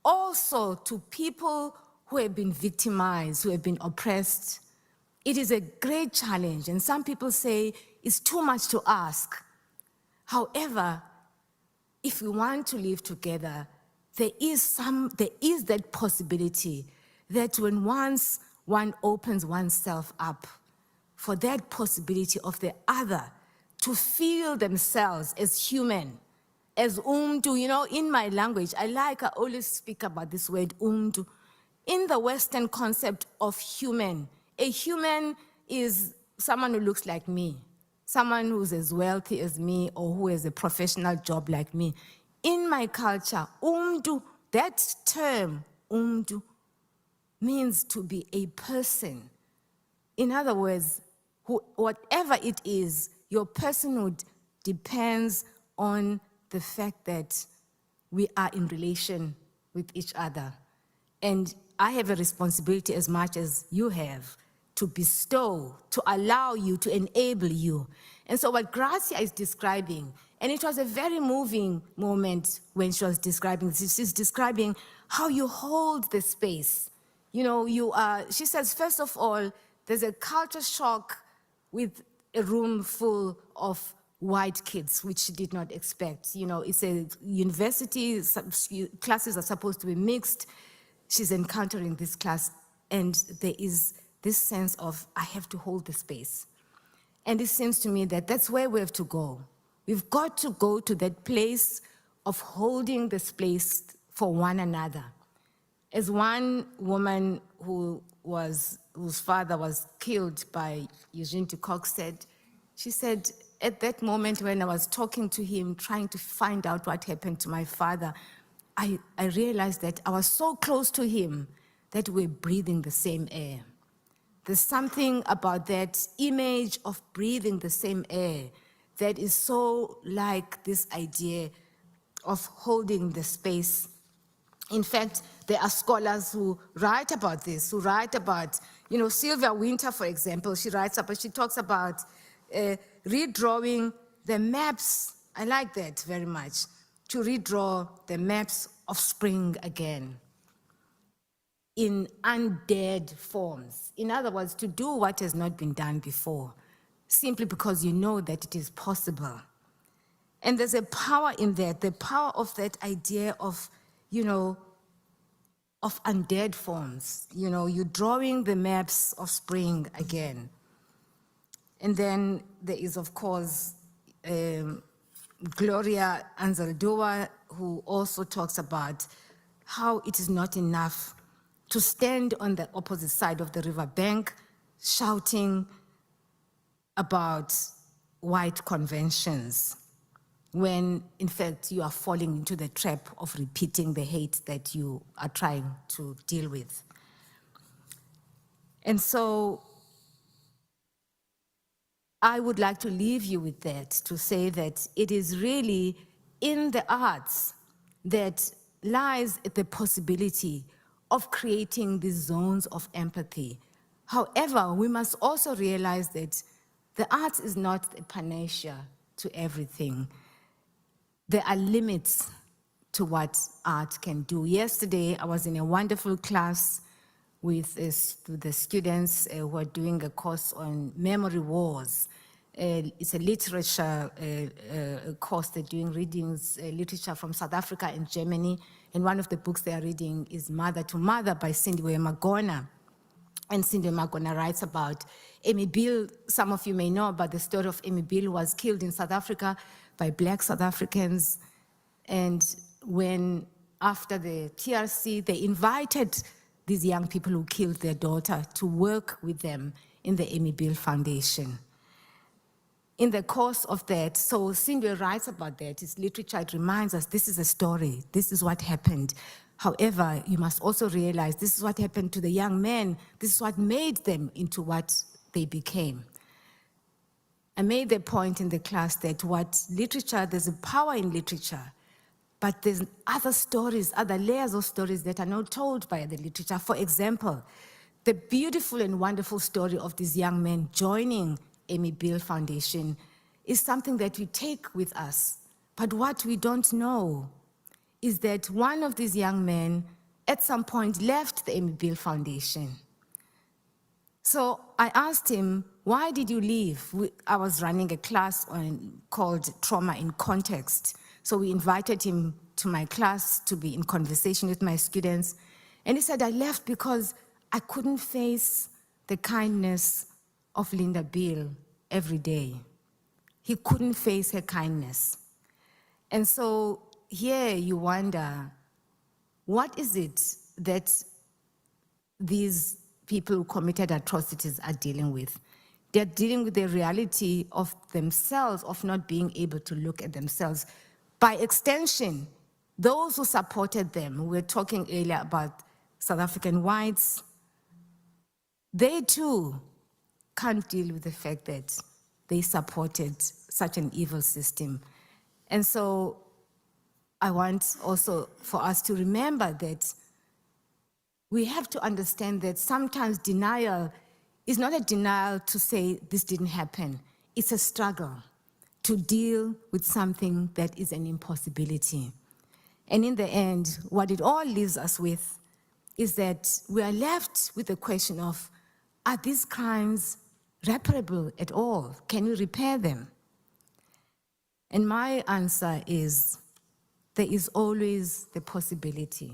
also to people who have been victimized, who have been oppressed. It is a great challenge, and some people say it's too much to ask. However, if we want to live together, there is that possibility that when once one opens oneself up for that possibility of the other to feel themselves as human, as umntu. You know, in my language, I always speak about this word umntu. In the Western concept of human, a human is someone who looks like me, someone who's as wealthy as me, or who has a professional job like me. In my culture, umntu, that term, umntu, means to be a person. In other words, whatever it is, your personhood depends on the fact that we are in relation with each other. And I have a responsibility as much as you have to bestow, to allow you, to enable you. And so what Gracia is describing, and it was a very moving moment when she was describing this, she's describing how you hold the space. You know, she says, first of all, there's a culture shock with a room full of white kids, which she did not expect. You know, it's a university, classes are supposed to be mixed. She's encountering this class, and there is this sense of, I have to hold the space. And it seems to me that that's where we have to go. We've got to go to that place of holding the space for one another. As one woman whose father was killed by Eugene de Kock said, she said, at that moment when I was talking to him, trying to find out what happened to my father, I realized that I was so close to him that we're breathing the same air. There's something about that image of breathing the same air that is so like this idea of holding the space. In fact, there are scholars who write about this, who write about, you know, Sylvia Wynter, for example, she talks about redrawing the maps. I like that very much, to redraw the maps of spring again in undead forms. In other words, to do what has not been done before, simply because you know that it is possible. And there's a power in that, the power of that idea of, you know, of undead forms. You know, you're drawing the maps of spring again. And then there is, of course, Gloria Anzaldúa, who also talks about how it is not enough to stand on the opposite side of the riverbank shouting about white conventions, when in fact you are falling into the trap of repeating the hate that you are trying to deal with. And so I would like to leave you with that, to say that it is really in the arts that lies the possibility of creating these zones of empathy. However, we must also realize that the arts is not a panacea to everything. There are limits to what art can do. Yesterday, I was in a wonderful class with the students who are doing a course on memory wars. It's a literature course. They're doing readings, literature from South Africa and Germany. And one of the books they are reading is Mother to Mother by Cindy Magona. And Cindy Magona writes about Amy Bill. Some of you may know about the story of Amy Bill, who was killed in South Africa by Black South Africans. And when, after the TRC, they invited these young people who killed their daughter to work with them in the Amy Bill Foundation. in the course of that, so Sindwe writes about that, it's literature, it reminds us this is a story, this is what happened. However, you must also realize this is what happened to the young men, this is what made them into what they became. I made the point in the class that there's a power in literature, but there's other stories, other layers of stories that are not told by the literature. For example, the beautiful and wonderful story of these young men joining Amy Bill Foundation is something that we take with us. But what we don't know is that one of these young men at some point left the Amy Bill Foundation. So I asked him, why did you leave? I was running a class called Trauma in Context. So we invited him to my class to be in conversation with my students. And he said, I left because I couldn't face the kindness of Linda Bill every day. He couldn't face her kindness. And so here you wonder, what is it that these people who committed atrocities are dealing with? They're dealing with the reality of themselves, of not being able to look at themselves. By extension, those who supported them, we were talking earlier about South African whites, they too can't deal with the fact that they supported such an evil system. And so I want also for us to remember that we have to understand that sometimes denial is not a denial to say this didn't happen. It's a struggle to deal with something that is an impossibility. And in the end, what it all leaves us with is that we are left with the question of, are these crimes reparable at all? Can we repair them? And my answer is, there is always the possibility.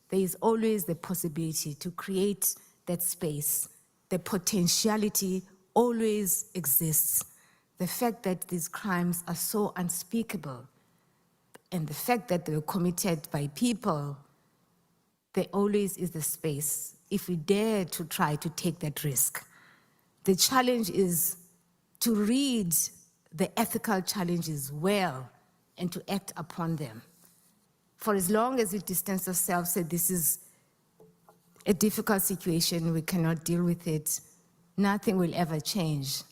There is always the possibility to create that space. The potentiality always exists. The fact that these crimes are so unspeakable, and the fact that they were committed by people, there always is the space if we dare to try to take that risk. The challenge is to read the ethical challenges well and to act upon them. For as long as we distance ourselves, say this is a difficult situation, we cannot deal with it, nothing will ever change.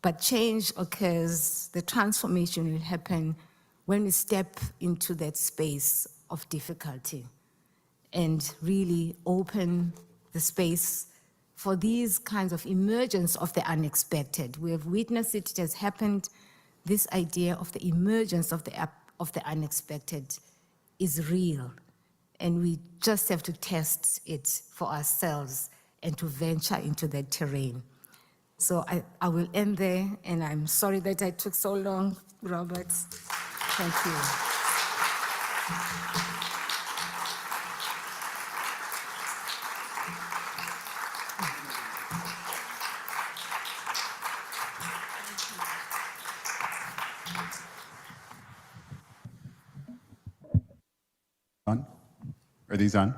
But change occurs, the transformation will happen when we step into that space of difficulty and really open the space for these kinds of emergence of the unexpected. We have witnessed it, it has happened. This idea of the emergence of the unexpected is real. And we just have to test it for ourselves and to venture into that terrain. So I will end there, and I'm sorry that I took so long, Robert. Thank you. On? Are these on?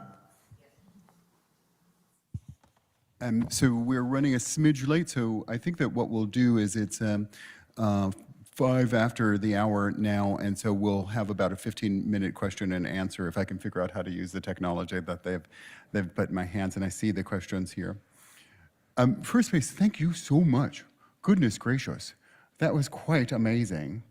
So we're running a smidge late, so I think that what we'll do is it's 5 after the hour now, and so we'll have about a 15-minute question and answer if I can figure out how to use the technology that they've put in my hands, and I see the questions here. First base, thank you so much. Goodness gracious, that was quite amazing.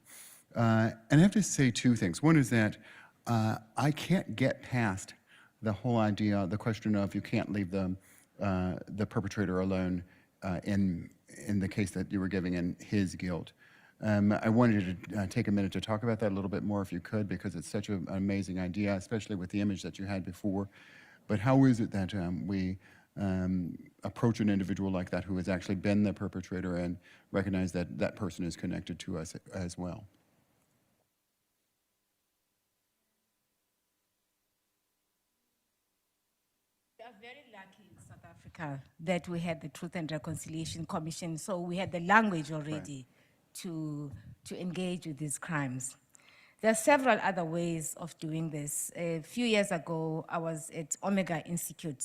And I have to say two things. One is that I can't get past the whole idea, the question of you can't leave the perpetrator alone in the case that you were giving in his guilt. I wanted to take a minute to talk about that a little bit more if you could, because it's such an amazing idea, especially with the image that you had before. But how is it that we approach an individual like that who has actually been the perpetrator and recognize that that person is connected to us as well? We are very lucky in South Africa that we had the Truth and Reconciliation Commission, so we had the language already to engage with these crimes. There are several other ways of doing this. A few years ago, I was at Omega Institute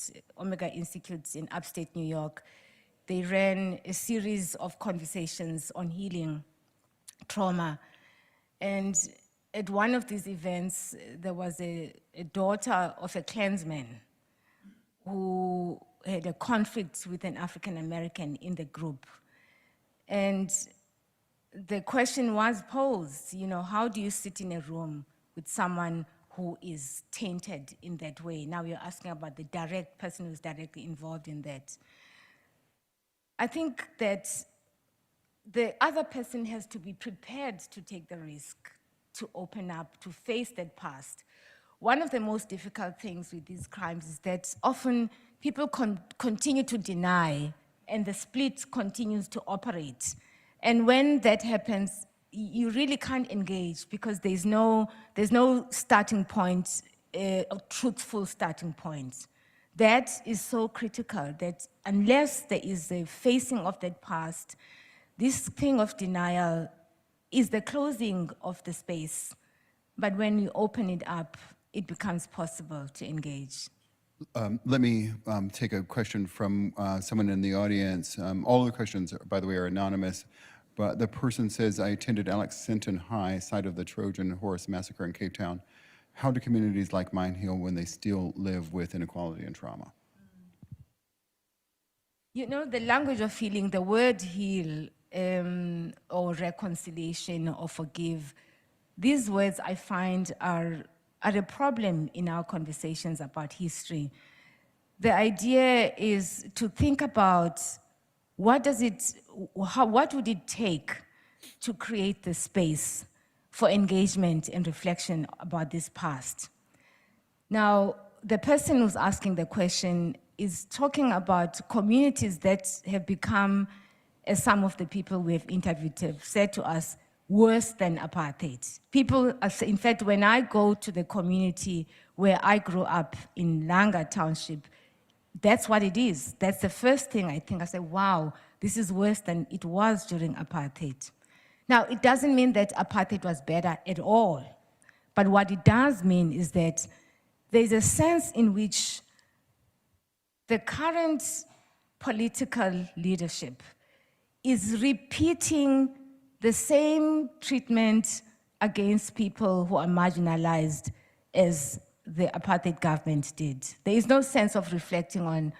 in upstate New York. They ran a series of conversations on healing trauma. And at one of these events, there was a daughter of a Klansman who had a conflict with an African American in the group. And the question was posed, you know, how do you sit in a room with someone who is tainted in that way? Now you're asking about the direct person who's directly involved in that. I think that the other person has to be prepared to take the risk, to open up, to face that past. One of the most difficult things with these crimes is that often people continue to deny and the split continues to operate. And when that happens, you really can't engage because there's no starting point, a truthful starting point. That is so critical that unless there is a facing of that past, this thing of denial is the closing of the space. But when you open it up, it becomes possible to engage. Let me take a question from someone in the audience. All the questions, by the way, are anonymous, but the person says, I attended Alex Sinton High, site of the Trojan Horse Massacre in Cape Town. How do communities like mine heal when they still live with inequality and trauma? You know, the language of healing, the word heal or reconciliation or forgive, these words I find are a problem in our conversations about history. The idea is to think about what would it take to create the space for engagement and reflection about this past. Now, the person who's asking the question is talking about communities that have become, as some of the people we have interviewed have said to us, worse than apartheid. People, in fact, when I go to the community where I grew up in Langa Township, that's what it is. That's the first thing I think. I say, wow, this is worse than it was during apartheid. Now, it doesn't mean that apartheid was better at all. But what it does mean is that there's a sense in which the current political leadership is repeating the same treatment against people who are marginalized as the apartheid government did. There is no sense of reflecting on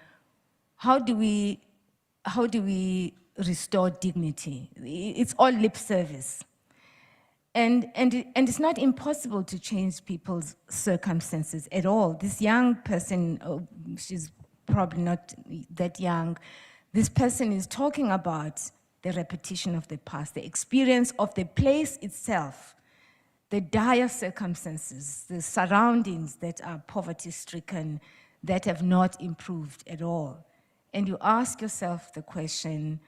how do we restore dignity. It's all lip service. And it's not impossible to change people's circumstances at all. This young person, she's probably not that young, this person is talking about the repetition of the past, the experience of the place itself, the dire circumstances, the surroundings that are poverty-stricken, that have not improved at all. And you ask yourself the question,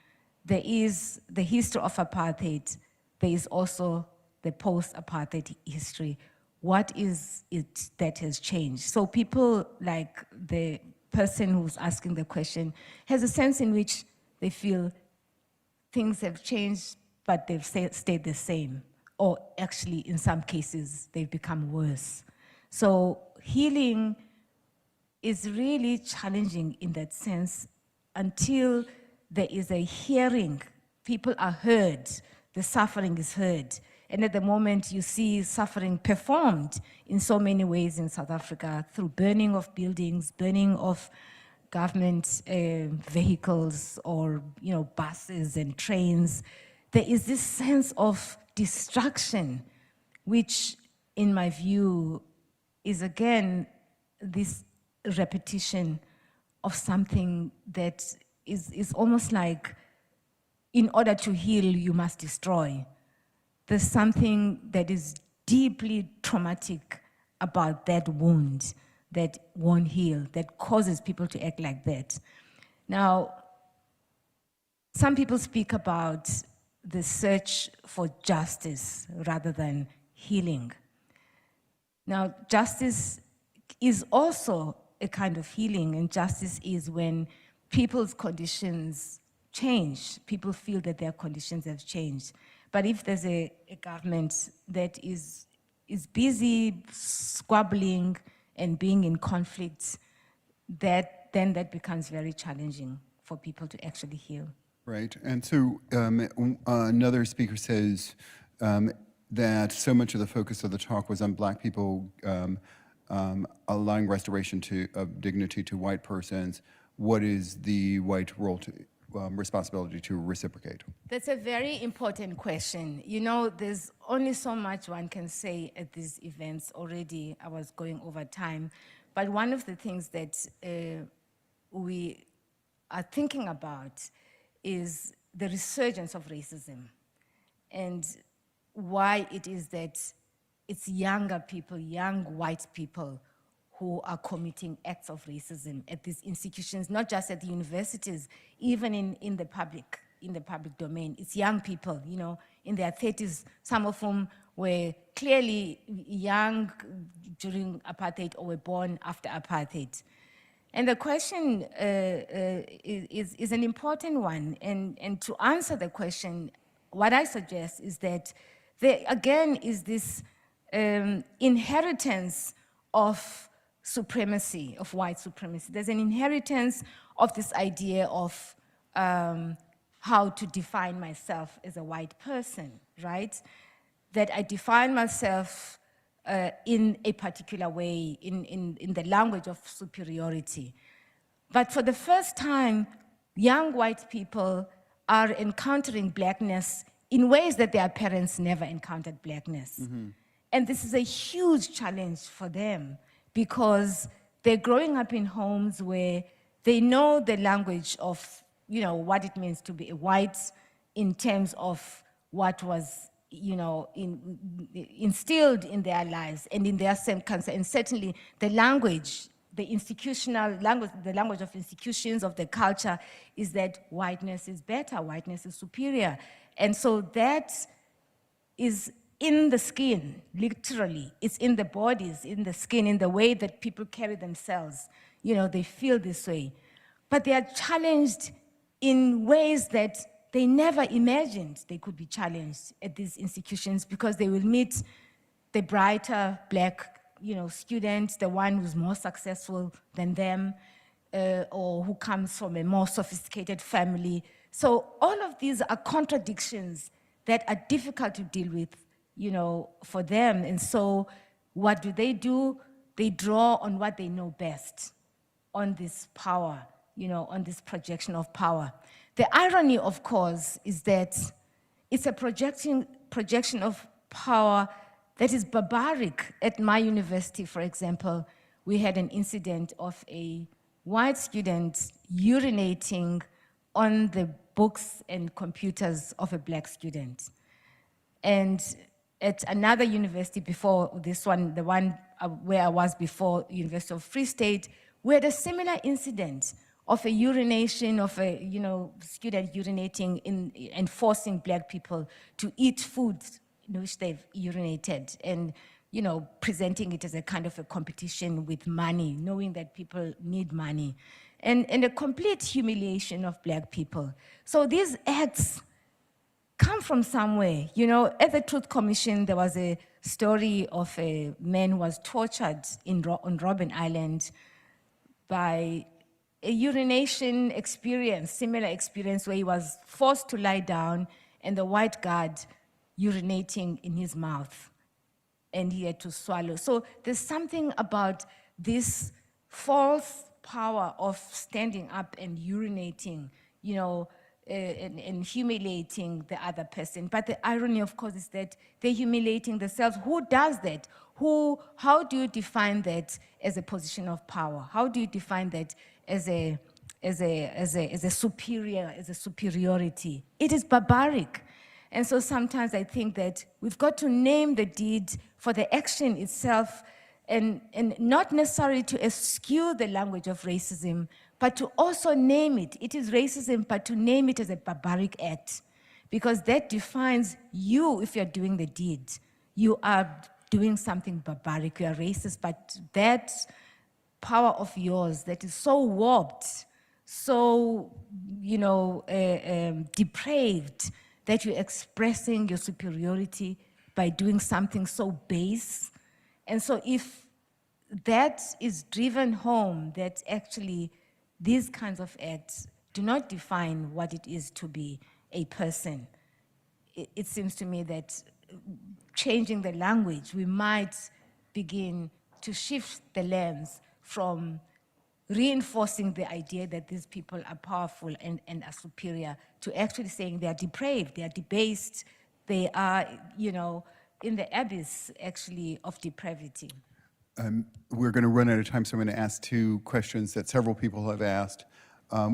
there is the history of apartheid, there is also the post-apartheid history. What is it that has changed? So people like the person who's asking the question has a sense in which they feel things have changed, but they've stayed the same. Or actually, in some cases, they've become worse. So healing is really challenging in that sense until there is a hearing. People are heard, the suffering is heard. And at the moment, you see suffering performed in so many ways in South Africa through burning of buildings, burning of government vehicles or buses and trains. There is this sense of destruction, which in my view is again this repetition of something that is almost like in order to heal, you must destroy. There's something that is deeply traumatic about that wound that won't heal, that causes people to act like that. Now, some people speak about the search for justice rather than healing. Now, justice is also a kind of healing, and justice is when people's conditions change. People feel that their conditions have changed. But if there's a government that is busy squabbling and being in conflicts, then that becomes very challenging for people to actually heal. Right, and so another speaker says that so much of the focus of the talk was on Black people allowing restoration of dignity to white persons. What is the white role responsibility to reciprocate? That's a very important question. You know, there's only so much one can say at these events already. I was going over time. But one of the things that we are thinking about is the resurgence of racism and why it is that it's younger people, young white people, who are committing acts of racism at these institutions, not just at the universities, even in the public domain. It's young people, you know, in their 30s, some of whom were clearly young during apartheid or were born after apartheid. And the question is an important one. And to answer the question, what I suggest is that there, again, is this inheritance of supremacy, of white supremacy. There's an inheritance of this idea of how to define myself as a white person, right? That I define myself in a particular way, in the language of superiority. But for the first time, young white people are encountering Blackness in ways that their parents never encountered Blackness. Mm-hmm. And this is a huge challenge for them, because they're growing up in homes where they know the language of, you know, what it means to be a white in terms of what was, you know, instilled in their lives and in their circumstances, and certainly the language, the institutional language, the language of institutions, of the culture, is that whiteness is better, whiteness is superior. And so that is in the skin, literally. It's in the bodies, in the skin, in the way that people carry themselves. You know, they feel this way. But they are challenged in ways that they never imagined they could be challenged at these institutions, because they will meet the brighter Black, you know, student, the one who's more successful than them, or who comes from a more sophisticated family. So all of these are contradictions that are difficult to deal with, you know, for them. And so what do? They draw on what they know best, on this power, you know, on this projection of power. The irony, of course, is that it's a projection of power that is barbaric. At my university, for example, we had an incident of a white student urinating on the books and computers of a Black student. And at another university before this one, the one where I was before, University of Free State, we had a similar incident of a urination, of a, you know, student urinating and forcing Black people to eat food in which they've urinated, and, you know, presenting it as a kind of a competition with money, knowing that people need money, and a complete humiliation of Black people. So these acts come from somewhere. You know, at the Truth Commission, there was a story of a man who was tortured on Robben Island by a urination experience, similar experience, where he was forced to lie down and the white guard urinating in his mouth, and he had to swallow. So there's something about this false power of standing up and urinating, you know, and humiliating the other person. But the irony, of course, is that they're humiliating themselves. Who does that? How do you define that as a position of power? How do you define that as a superiority? It is barbaric. And so sometimes I think that we've got to name the deed for the action itself, and not necessarily to eschew the language of racism, but to also name it. It is racism, but to name it as a barbaric act, because that defines you. If you're doing the deed, you are doing something barbaric, you are racist, but that power of yours that is so warped, so, you know, depraved, that you're expressing your superiority by doing something so base. And so if that is driven home, that actually these kinds of acts do not define what it is to be a person, it seems to me that changing the language, we might begin to shift the lens from reinforcing the idea that these people are powerful and are superior to actually saying they are depraved, they are debased, they are, you know, in the abyss, actually, of depravity. We're going to run out of time, so I'm going to ask two questions that several people have asked.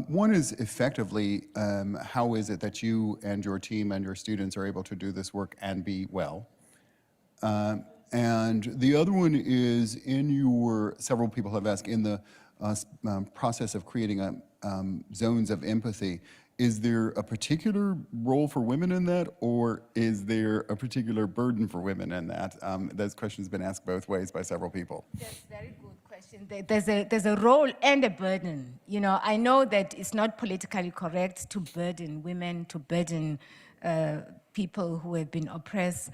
One is effectively, how is it that you and your team and your students are able to do this work and be well? And the other one is several people have asked, in the process of creating zones of empathy, is there a particular role for women in that, or is there a particular burden for women in that? Those questions have been asked both ways by several people. That's a very good question. There's a role and a burden. You know, I know that it's not politically correct to burden women, to burden people who have been oppressed,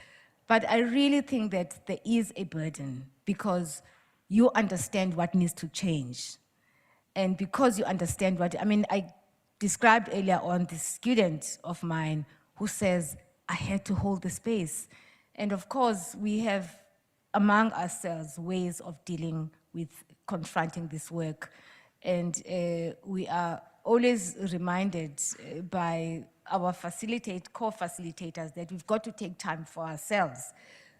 but I really think that there is a burden because you understand what needs to change. And because you understand what, I mean, I described earlier on this student of mine who says, I had to hold the space. And of course, we have among ourselves ways of dealing with confronting this work. And we are always reminded by our co-facilitators that we've got to take time for ourselves.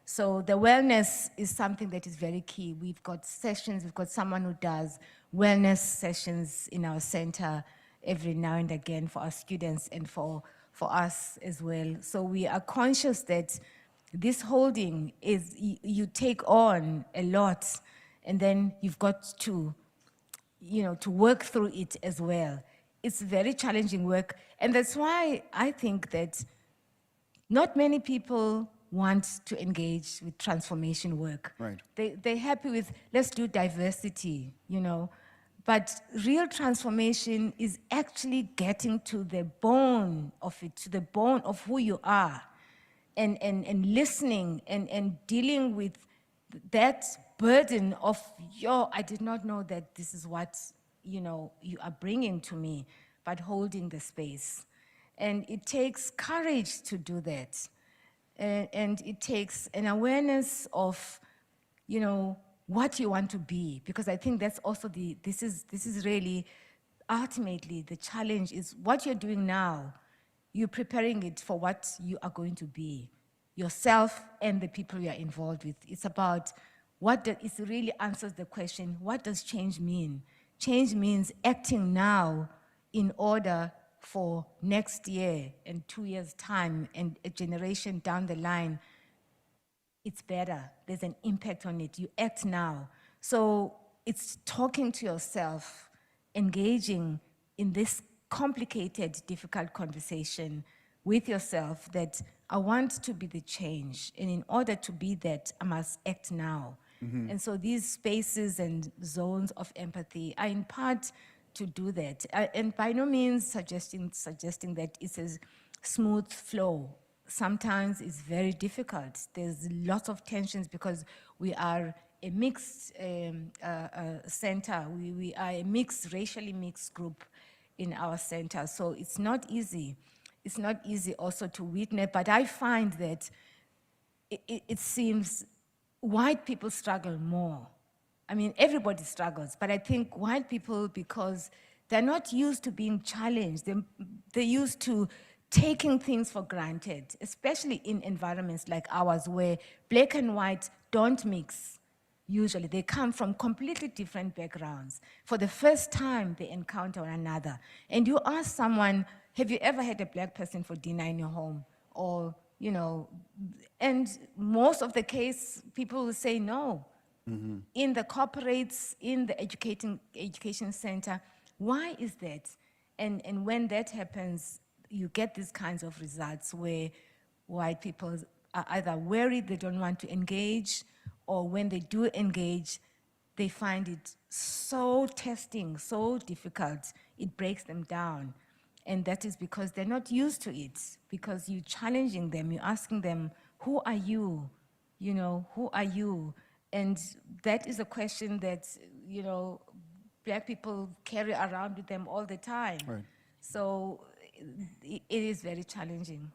So the wellness is something that is very key. We've got sessions, we've got someone who does wellness sessions in our center every now and again for our students and for us as well. So we are conscious that this holding is, you take on a lot and then you've got to, you know, to work through it as well. It's very challenging work. And that's why I think that not many people want to engage with transformation work. Right. They're happy with, let's do diversity, you know. But real transformation is actually getting to the bone of it, to the bone of who you are, and listening and dealing with that burden of, I did not know that this is what, you know, you are bringing to me, but holding the space. And it takes courage to do that. And it takes an awareness of, you know, what you want to be, because I think that's also this is really, ultimately, the challenge is what you're doing now, you're preparing it for what you are going to be, yourself and the people you are involved with. It's about it really answers the question, what does change mean? Change means acting now in order for next year and 2 years' time and a generation down the line, it's better. There's an impact on it. You act now. So it's talking to yourself, engaging in this complicated, difficult conversation with yourself that I want to be the change. And in order to be that, I must act now. And so these spaces and zones of empathy are in part to do that. And by no means suggesting that it's a smooth flow. Sometimes it's very difficult. There's lots of tensions because we are a mixed center. We are a racially mixed group in our center. So it's not easy. It's not easy also to witness, but I find that it seems white people struggle more. I mean, everybody struggles, but I think white people, because they're not used to being challenged, they're used to taking things for granted, especially in environments like ours where black and white don't mix. Usually, they come from completely different backgrounds. For the first time, they encounter one another. And you ask someone, have you ever had a black person for dinner in your home? Or, you know, and most of the case, people will say no. In the corporates, in the education center. Why is that? And when that happens, you get these kinds of results where white people are either worried, they don't want to engage, or when they do engage, they find it so testing, so difficult, it breaks them down. And that is because they're not used to it, because you're challenging them, you're asking them, who are you? You know, who are you? And that is a question that, you know, black people carry around with them all the time. Right. So it is very challenging.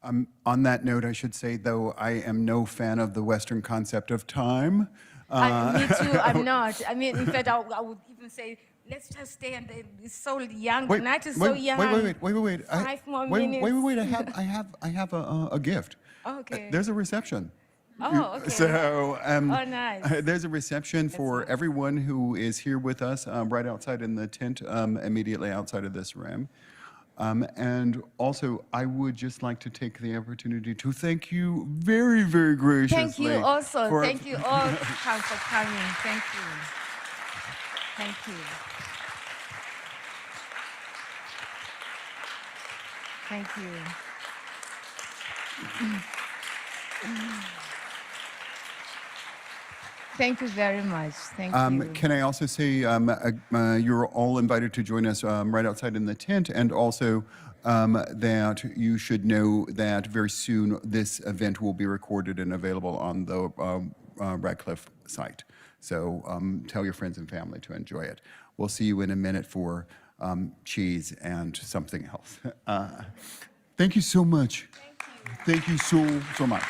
On that note, I should say, though, I am no fan of the Western concept of time. Me too, I'm not. I mean, in fact, I would even say, let's just stay and it's so young. The night is so young. Wait. 5 more Wait, minutes. I have a gift. Okay. There's a reception. Oh, okay. So, Oh, nice. there's a reception for everyone who is here with us, right outside in the tent, immediately outside of this room. And also, I would just like to take the opportunity to thank you very, very graciously. Thank you also. for- Thank you all for coming. Thank you. Thank you. Thank you. Thank you very much. Thank you. Can I also say you're all invited to join us right outside in the tent, and also that you should know that very soon this event will be recorded and available on the Radcliffe site. So tell your friends and family to enjoy it. We'll see you in a minute for cheese and something else. Thank you so much. Thank you so much.